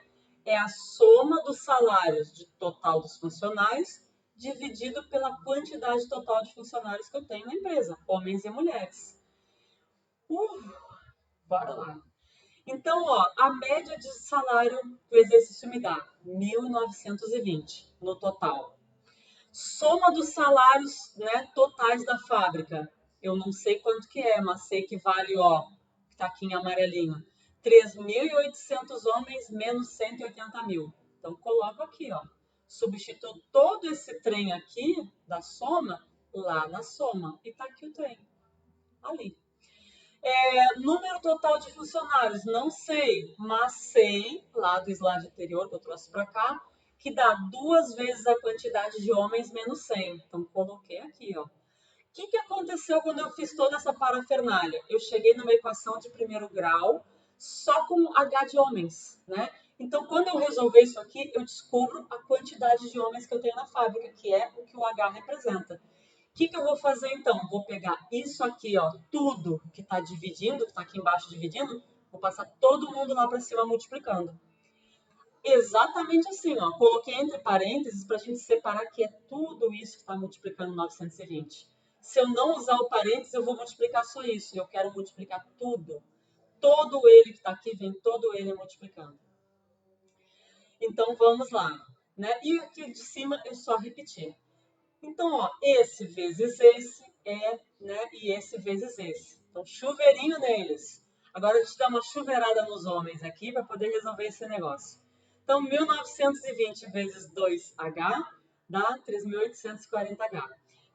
É a soma dos salários de total dos funcionários dividido pela quantidade total de funcionários que eu tenho na empresa, homens e mulheres. Bora lá. Então, ó, a média de salário do exercício me dá 1.920 no total. Soma dos salários, né, totais da fábrica. Eu não sei quanto que é, mas sei que vale, ó, tá aqui em amarelinho. 3.800 homens menos 180 mil. Então, coloco aqui, ó. Substituo todo esse trem aqui da soma lá na soma. E tá aqui o trem. Ali. Número total de funcionários, não sei, mas sei, lá do slide anterior que eu trouxe para cá, que dá 2 vezes a quantidade de homens menos 100. Então, coloquei aqui, ó. que aconteceu quando eu fiz toda essa parafernália? Eu cheguei numa equação de primeiro grau só com H de homens, né? Então, quando eu resolver isso aqui, eu descubro a quantidade de homens que eu tenho na fábrica, que é o que o H representa. O que eu vou fazer então? Vou pegar isso aqui, ó, tudo que está dividindo, que está aqui embaixo dividindo, vou passar todo mundo lá para cima multiplicando. Exatamente assim, ó. Coloquei entre parênteses para a gente separar que é tudo isso que está multiplicando 920. Se eu não usar o parênteses, eu vou multiplicar só isso. Eu quero multiplicar tudo. Todo ele que está aqui vem todo ele multiplicando. Então vamos lá, né? E aqui de cima eu só repetir. Então, ó, esse vezes esse é, né? E esse vezes esse. Então, chuveirinho neles. Agora a gente dá uma chuveirada nos homens aqui para poder resolver esse negócio. Então, 1920 vezes 2H dá 3.840H.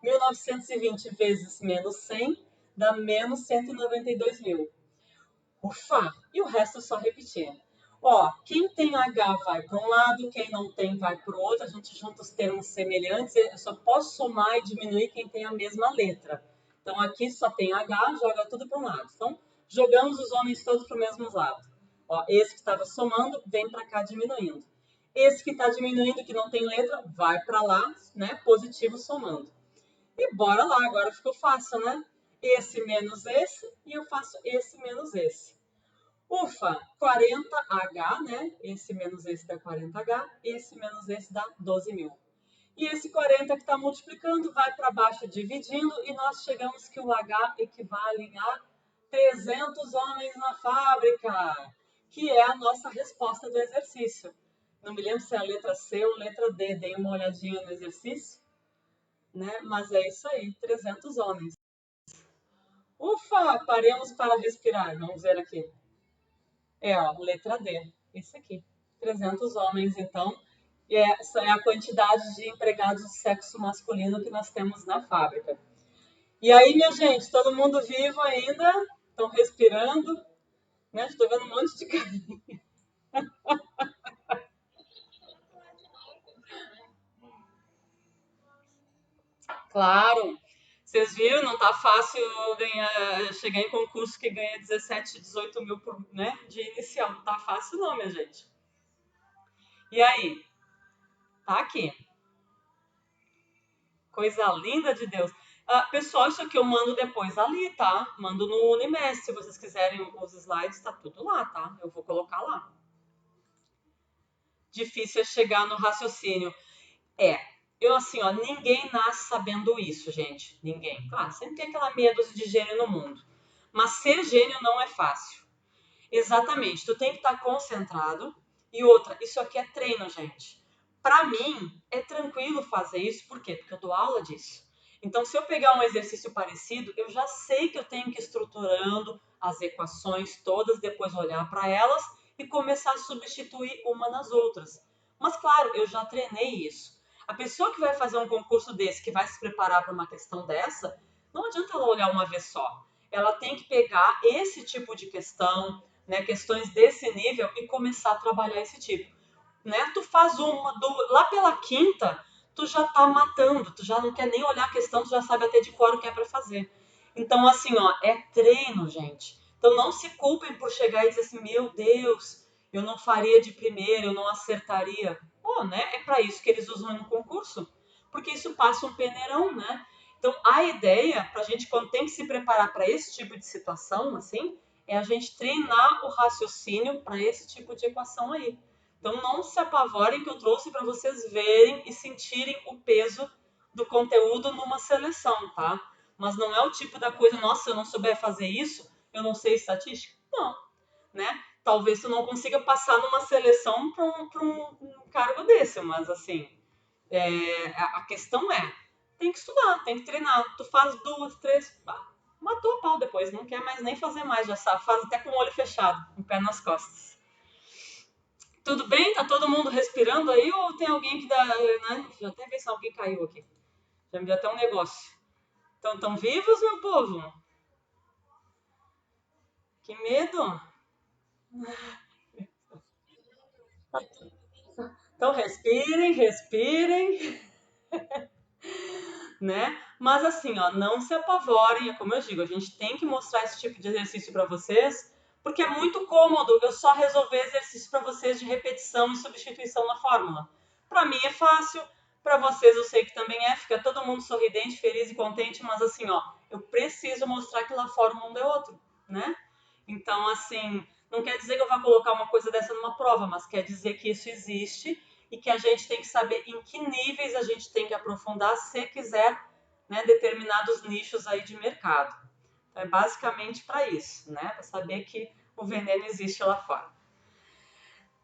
1920 vezes menos 100 dá menos 192.000. Ufa! E o resto é só repetir. Ó, quem tem H vai para um lado, quem não tem vai para o outro. A gente junta os termos semelhantes. Eu só posso somar e diminuir quem tem a mesma letra. Então, aqui só tem H, joga tudo para um lado. Então, jogamos os homens todos para o mesmo lado. Ó, esse que estava somando, vem para cá diminuindo. Esse que está diminuindo, que não tem letra, vai para lá, né? Positivo somando. E bora lá, agora ficou fácil, né? Esse menos esse, e eu faço esse menos esse. Ufa, 40H, né? Esse menos esse dá 40H, esse menos esse dá 12.000. E esse 40 que está multiplicando vai para baixo dividindo e nós chegamos que o H equivale a 300 homens na fábrica, que é a nossa resposta do exercício. Não me lembro se é a letra C ou a letra D, dei uma olhadinha no exercício, né? Mas é isso aí, 300 homens. Ufa, paremos para respirar, vamos ver aqui. É, ó, letra D, esse aqui. 300 homens, então, essa é a quantidade de empregados de sexo masculino que nós temos na fábrica. E aí, minha gente, todo mundo vivo ainda? Estão respirando? Né? Estou vendo um monte de carinha. Claro, vocês viram, não tá fácil chegar em concurso que ganha 17, 18 mil né, de inicial. Não tá fácil não, minha gente. E aí? Tá aqui. Coisa linda de Deus. Pessoal, isso aqui eu mando depois ali, tá? Mando no Unimes. Se vocês quiserem os slides, tá tudo lá, tá? Eu vou colocar lá. Difícil é chegar no raciocínio. Eu assim, ó, ninguém nasce sabendo isso, gente. Ninguém. Claro, sempre tem aquela meia dúzia de gênio no mundo. Mas ser gênio não é fácil. Exatamente, tu tem que estar concentrado. E outra, isso aqui é treino, gente. Para mim, é tranquilo fazer isso, por quê? Porque eu dou aula disso. Então, se eu pegar um exercício parecido, eu já sei que eu tenho que ir estruturando as equações todas, depois olhar para elas e começar a substituir uma nas outras. Mas, claro, eu já treinei isso. A pessoa que vai fazer um concurso desse, que vai se preparar para uma questão dessa, não adianta ela olhar uma vez só. Ela tem que pegar esse tipo de questão, né, questões desse nível e começar a trabalhar esse tipo, né? Tu faz uma, lá pela quinta, tu já tá matando, tu já não quer nem olhar a questão, tu já sabe até de cor o que é para fazer. Então, assim, ó, é treino, gente. Então, não se culpem por chegar e dizer assim, meu Deus, eu não faria de primeira, eu não acertaria. Pô, né? É para isso que eles usam no concurso, porque isso passa um peneirão, né? Então, a ideia, pra gente, quando tem que se preparar para esse tipo de situação, assim, é a gente treinar o raciocínio para esse tipo de equação aí. Então não se apavorem que eu trouxe para vocês verem e sentirem o peso do conteúdo numa seleção, tá? Mas não é o tipo da coisa, nossa, se eu não souber fazer isso, eu não sei estatística. Não, né? Talvez tu não consiga passar numa seleção para um cargo desse, mas assim, a questão tem que estudar, tem que treinar. Tu faz duas, três, matou a pau depois, não quer mais nem fazer mais, já sabe, faz até com o olho fechado, com o pé nas costas. Tudo bem? Tá todo mundo respirando aí ou tem alguém que dá, né? Já até ver se alguém caiu aqui. Já me deu até um negócio. Tão vivos, meu povo? Que medo. Então respirem, respirem, né? Mas assim, ó, não se apavorem, é como eu digo, a gente tem que mostrar esse tipo de exercício para vocês, porque é muito cômodo eu só resolver exercício para vocês de repetição e substituição na fórmula. Para mim é fácil, para vocês eu sei que também é, fica todo mundo sorridente, feliz e contente, mas assim, ó, eu preciso mostrar que lá fora o mundo é outro, né? Então, assim, não quer dizer que eu vá colocar uma coisa dessa numa prova, mas quer dizer que isso existe e que a gente tem que saber em que níveis a gente tem que aprofundar se quiser, né, determinados nichos aí de mercado. Então, é basicamente para isso, né? Para saber que o veneno existe lá fora.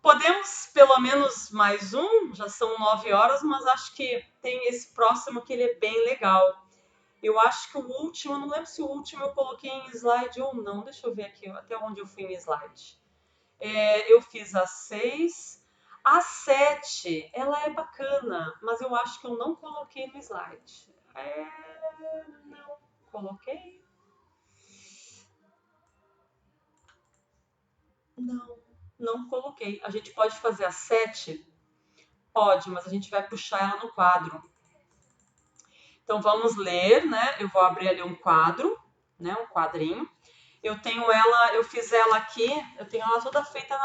Podemos pelo menos mais um, já são 9 horas, mas acho que tem esse próximo que ele é bem legal. Eu acho que o último, não lembro se o último eu coloquei em slide ou não, deixa eu ver aqui até onde eu fui em slide. Eu fiz a 6, a 7, ela é bacana, mas eu acho que eu não coloquei no slide. Não coloquei? Não coloquei. A gente pode fazer a 7? Pode, mas a gente vai puxar ela no quadro. Então vamos ler, né? Eu vou abrir ali um quadro, né? Um quadrinho. Eu fiz ela aqui, eu tenho ela toda feita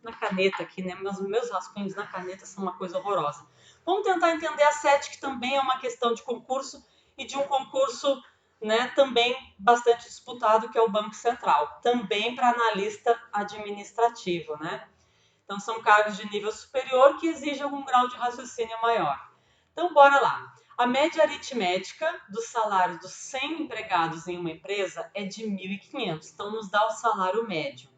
na caneta aqui, né? Meus rascunhos na caneta são uma coisa horrorosa. Vamos tentar entender a 7, que também é uma questão de concurso e de um concurso, né, também bastante disputado, que é o Banco Central, também para analista administrativo, né? Então são cargos de nível superior que exigem algum grau de raciocínio maior. Então bora lá. A média aritmética dos salários dos 100 empregados em uma empresa é de 1.500, então nos dá o salário médio.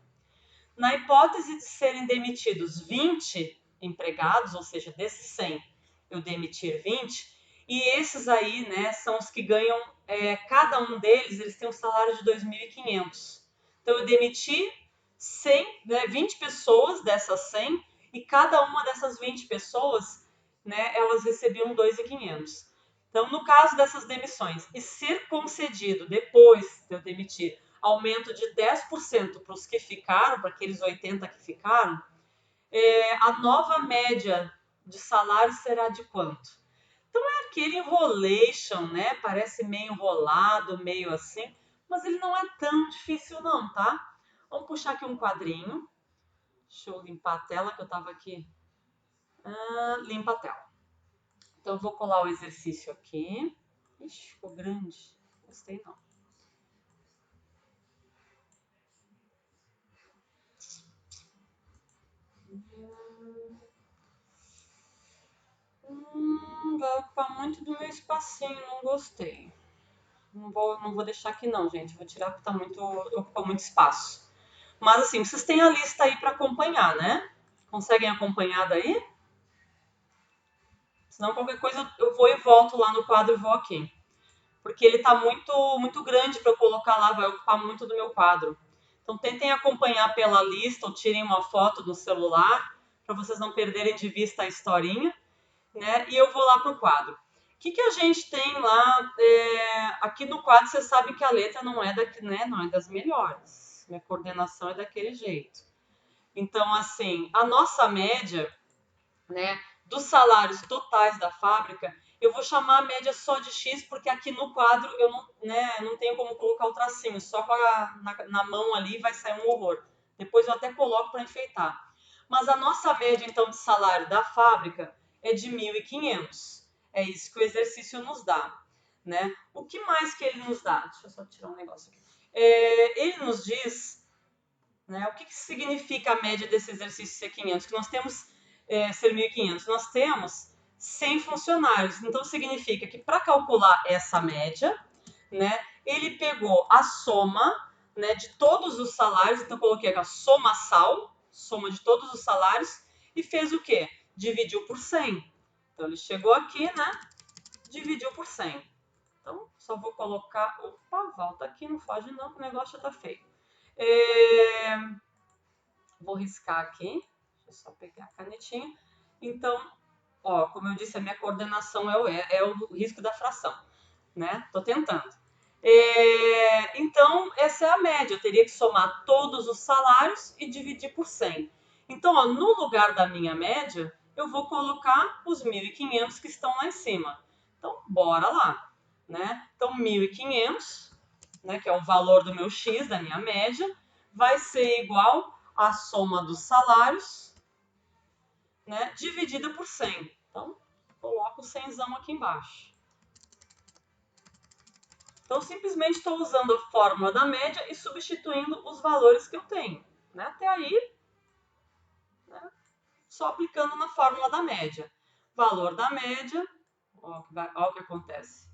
Na hipótese de serem demitidos 20 empregados, ou seja, desses 100 eu demitir 20, e esses aí, né, são os que ganham, cada um deles, eles têm um salário de 2.500. Então eu demiti 100, né, 20 pessoas dessas 100, e cada uma dessas 20 pessoas, né, elas recebiam 2.500. Então, no caso dessas demissões, e ser concedido depois de eu demitir aumento de 10% para os que ficaram, para aqueles 80 que ficaram, a nova média de salário será de quanto? Então é aquele enrolation, né? Parece meio enrolado, meio assim, mas ele não é tão difícil não, tá? Vamos puxar aqui um quadrinho. Deixa eu limpar a tela que eu estava aqui. Limpa a tela. Então eu vou colar o exercício aqui. Ixi, ficou grande. Gostei não. Vai ocupar muito do meu espacinho, não gostei. Não vou deixar aqui não, gente. Vou tirar porque ocupa muito espaço. Mas assim, vocês têm a lista aí para acompanhar, né? Conseguem acompanhar daí? Senão qualquer coisa eu vou e volto lá no quadro e vou aqui. Porque ele tá muito grande para eu colocar lá, vai ocupar muito do meu quadro. Então tentem acompanhar pela lista ou tirem uma foto do celular para vocês não perderem de vista a historinha, né? E eu vou lá pro quadro. O que a gente tem lá? Aqui no quadro, você sabe que a letra não é né, não é das melhores. Minha coordenação é daquele jeito. Então, assim, a nossa média, né, dos salários totais da fábrica, eu vou chamar a média só de X, porque aqui no quadro eu não, né, não tenho como colocar o tracinho, só na mão ali vai sair um horror. Depois eu até coloco para enfeitar. Mas a nossa média, então, de salário da fábrica é de 1.500. É isso que o exercício nos dá, né? O que mais que ele nos dá? Deixa eu só tirar um negócio aqui. Ele nos diz, né, o que significa a média desse exercício ser 500? Que nós temos ser 1.500. Nós temos 100 funcionários. Então, significa que para calcular essa média, né, ele pegou a soma, né, de todos os salários. Então, coloquei aqui a soma de todos os salários, e fez o quê? Dividiu por 100. Então, ele chegou aqui, né, dividiu por 100. Então, só vou colocar... Opa, volta aqui, não foge não, que o negócio já está feio. Vou riscar aqui. Deixa eu só pegar a canetinha. Então, ó, como eu disse, a minha coordenação é o risco da fração, né? Tô tentando. Então, essa é a média. Eu teria que somar todos os salários e dividir por 100. Então, ó, no lugar da minha média, eu vou colocar os 1.500 que estão lá em cima. Então, bora lá. né? Então, 1.500, né, que é o valor do meu X, da minha média, vai ser igual à soma dos salários, né, dividida por 100. Então, coloco o 100zão aqui embaixo. Então, simplesmente estou usando a fórmula da média e substituindo os valores que eu tenho. Né? Até aí, né, só aplicando na fórmula da média. Valor da média, ó o que acontece.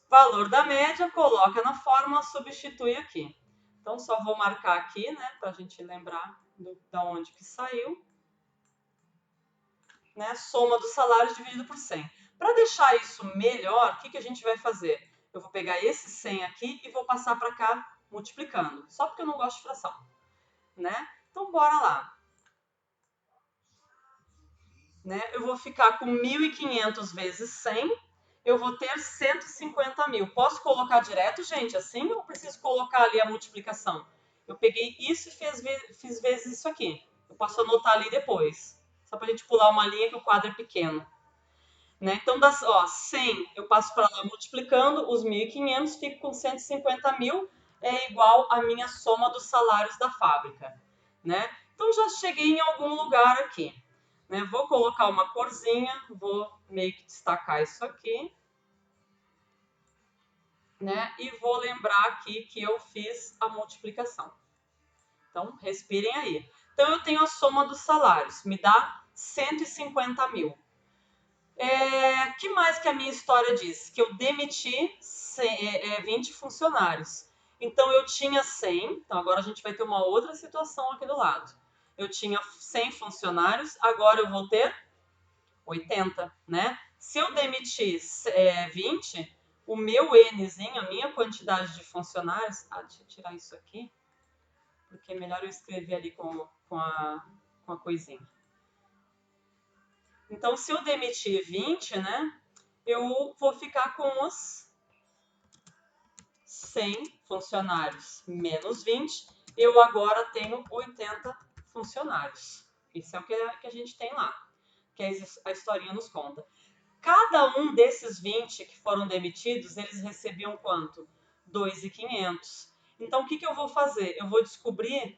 Valor da média, coloca na fórmula, substitui aqui. Então, só vou marcar aqui, né, para a gente lembrar da onde que saiu. Né, soma dos salários dividido por 100. Para deixar isso melhor, o que a gente vai fazer? Eu vou pegar esse 100 aqui e vou passar para cá multiplicando, só porque eu não gosto de fração, né? Então, bora lá. Né? Eu vou ficar com 1.500 vezes 100, eu vou ter 150 mil. Posso colocar direto, gente, assim, ou preciso colocar ali a multiplicação? Eu peguei isso e fiz vezes isso aqui. Eu posso anotar ali depois, só para a gente pular uma linha que o quadro é pequeno. Né? Então, 100 eu passo para lá multiplicando, os 1.500 fico com 150 mil, é igual à minha soma dos salários da fábrica. Né? Então, já cheguei em algum lugar aqui. Né? Vou colocar uma corzinha, vou meio que destacar isso aqui. Né? E vou lembrar aqui que eu fiz a multiplicação. Então, respirem aí. Então, eu tenho a soma dos salários, me dá 150 mil. Que mais que a minha história diz? Que eu demiti 20 funcionários. Então, eu tinha 100. Então, agora a gente vai ter uma outra situação aqui do lado. Eu tinha 100 funcionários, agora eu vou ter 80, né? Se eu demitir 20, o meu Nzinho, a minha quantidade de funcionários... deixa eu tirar isso aqui, porque é melhor eu escrever ali com a coisinha. Então, se eu demitir 20, né, eu vou ficar com os 100 funcionários menos 20. Eu agora tenho 80 funcionários. Isso é o que a gente tem lá, que a historinha nos conta. Cada um desses 20 que foram demitidos, eles recebiam quanto? 2.500. Então, o que eu vou fazer? Eu vou descobrir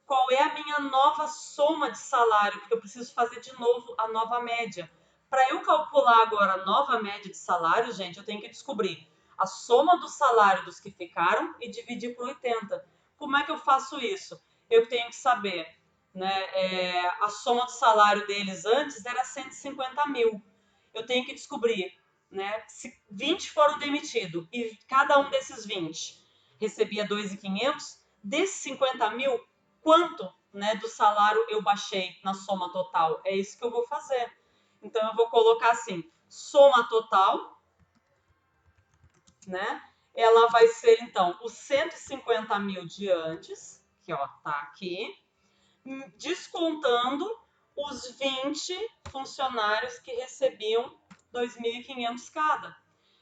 qual é a minha nova soma de salário, porque eu preciso fazer de novo a nova média. Para eu calcular agora a nova média de salário, gente, eu tenho que descobrir a soma do salário dos que ficaram e dividir por 80. Como é que eu faço isso? Eu tenho que saber, né, a soma do salário deles antes era 150 mil. Eu tenho que descobrir, né, se 20 foram demitidos e cada um desses 20 recebia 2.500, desses 50 mil, quanto, né, do salário eu baixei na soma total? É isso que eu vou fazer. Então, eu vou colocar assim, soma total, né? Ela vai ser, então, os 150 mil de antes, que ó, tá aqui, descontando os 20 funcionários que recebiam 2.500 cada.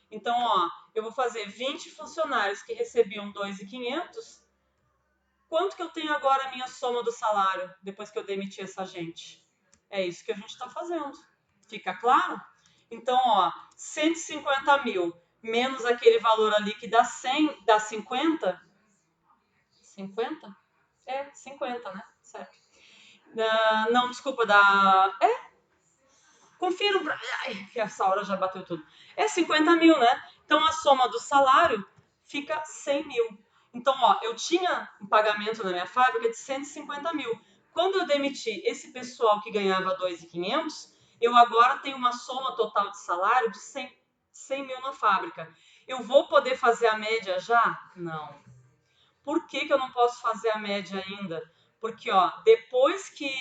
Então, ó, eu vou fazer 20 funcionários que recebiam 2.500. Quanto que eu tenho agora a minha soma do salário depois que eu demiti essa gente? É isso que a gente está fazendo. Fica claro? Então, ó, 150 mil menos aquele valor ali que dá 100, dá 50. 50? 50, né? Certo. Não, desculpa, dá... Confiram pra... Ai, que essa hora já bateu tudo. 50 mil, né? Então, a soma do salário fica 100 mil. Então, ó, eu tinha um pagamento na minha fábrica de 150 mil. Quando eu demiti esse pessoal que ganhava 2.500, eu agora tenho uma soma total de salário de 100 mil na fábrica. Eu vou poder fazer a média já? Não. Por que eu não posso fazer a média ainda? Porque, ó, depois que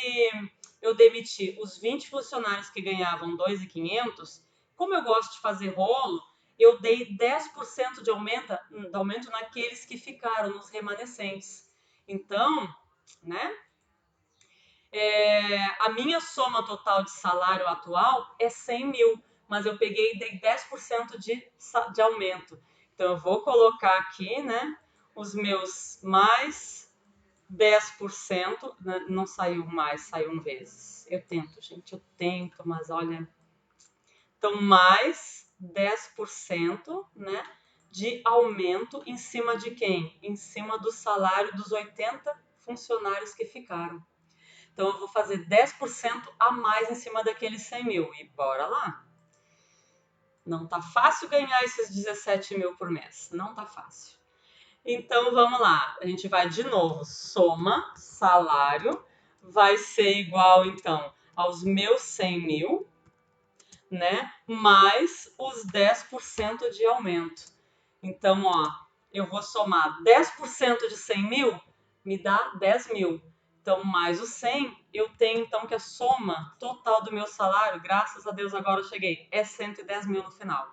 eu demiti os 20 funcionários que ganhavam 2.500, como eu gosto de fazer rolo, eu dei 10% de aumento naqueles que ficaram, nos remanescentes. Então, né, a minha soma total de salário atual é 100 mil, mas eu peguei e dei 10% de aumento. Então, eu vou colocar aqui, né, os meus mais 10%, né, não saiu mais, saiu um vezes. Eu tento, gente, eu tento, mas olha... Então, mais 10%, né, de aumento em cima de quem? Em cima do salário dos 80 funcionários que ficaram. Então, eu vou fazer 10% a mais em cima daqueles 100 mil. E bora lá. Não tá fácil ganhar esses 17 mil por mês. Não tá fácil. Então, vamos lá. A gente vai de novo. Soma, salário, vai ser igual, então, aos meus 100 mil, né? Mais os 10% de aumento. Então, ó, eu vou somar 10% de 100 mil, me dá 10 mil. Então, mais os 100, eu tenho então que a soma total do meu salário, graças a Deus agora eu cheguei, é 110 mil no final,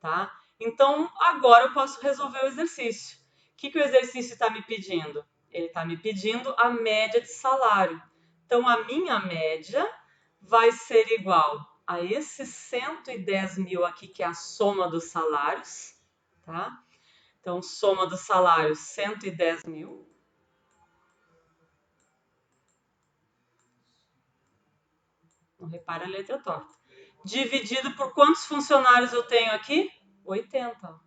tá? Então, agora eu posso resolver o exercício. O que o exercício está me pedindo? Ele está me pedindo a média de salário. Então, a minha média vai ser igual a esses 110 mil aqui, que é a soma dos salários, tá? Então, soma dos salários, 110 mil. Não repara a letra torta. Dividido por quantos funcionários eu tenho aqui? 80.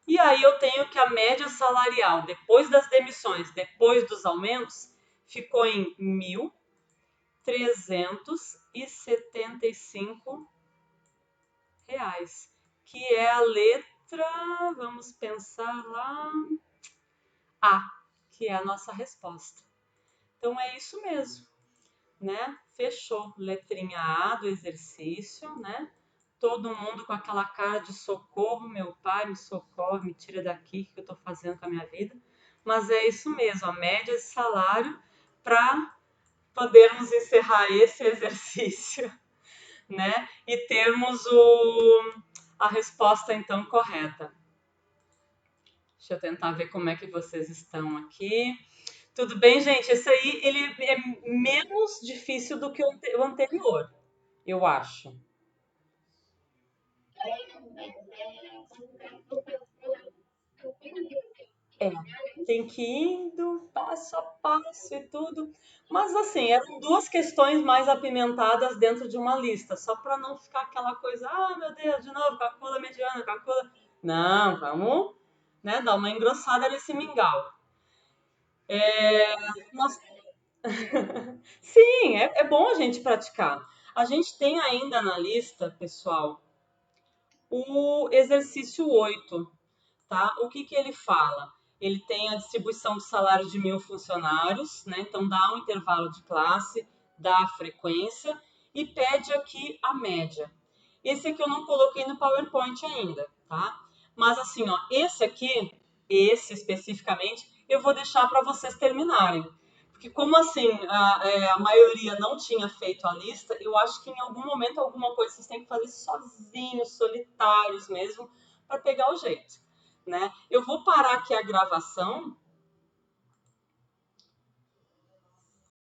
E aí eu tenho que a média salarial, depois das demissões, depois dos aumentos, ficou em R$ 1.375, que é a letra, vamos pensar lá, A, que é a nossa resposta. Então é isso mesmo, né? Fechou. Letrinha A do exercício, né? Todo mundo com aquela cara de socorro, meu pai, me socorre, me tira daqui, o que eu estou fazendo com a minha vida? Mas é isso mesmo, a média de salário para podermos encerrar esse exercício, né? E termos a resposta então correta. Deixa eu tentar ver como é que vocês estão aqui. Tudo bem, gente? Esse aí ele é menos difícil do que o anterior, eu acho. É, tem que ir indo passo a passo e tudo. Mas assim, eram duas questões mais apimentadas dentro de uma lista, só para não ficar aquela coisa, ah, meu Deus, de novo, calcula mediana, calcula. Não, vamos, né, dar uma engrossada nesse mingau. É, nós- Sim, é bom a gente praticar. A gente tem ainda na lista, pessoal, o exercício 8. Tá? O que ele fala? Ele tem a distribuição do salário de 1.000 funcionários, né? Então dá um intervalo de classe, dá a frequência e pede aqui a média. Esse aqui eu não coloquei no PowerPoint ainda, tá? Mas assim, ó, esse especificamente, eu vou deixar para vocês terminarem. Porque como assim a maioria não tinha feito a lista, eu acho que em algum momento, alguma coisa vocês têm que fazer sozinhos, solitários mesmo, para pegar o jeito, né? Eu vou parar aqui a gravação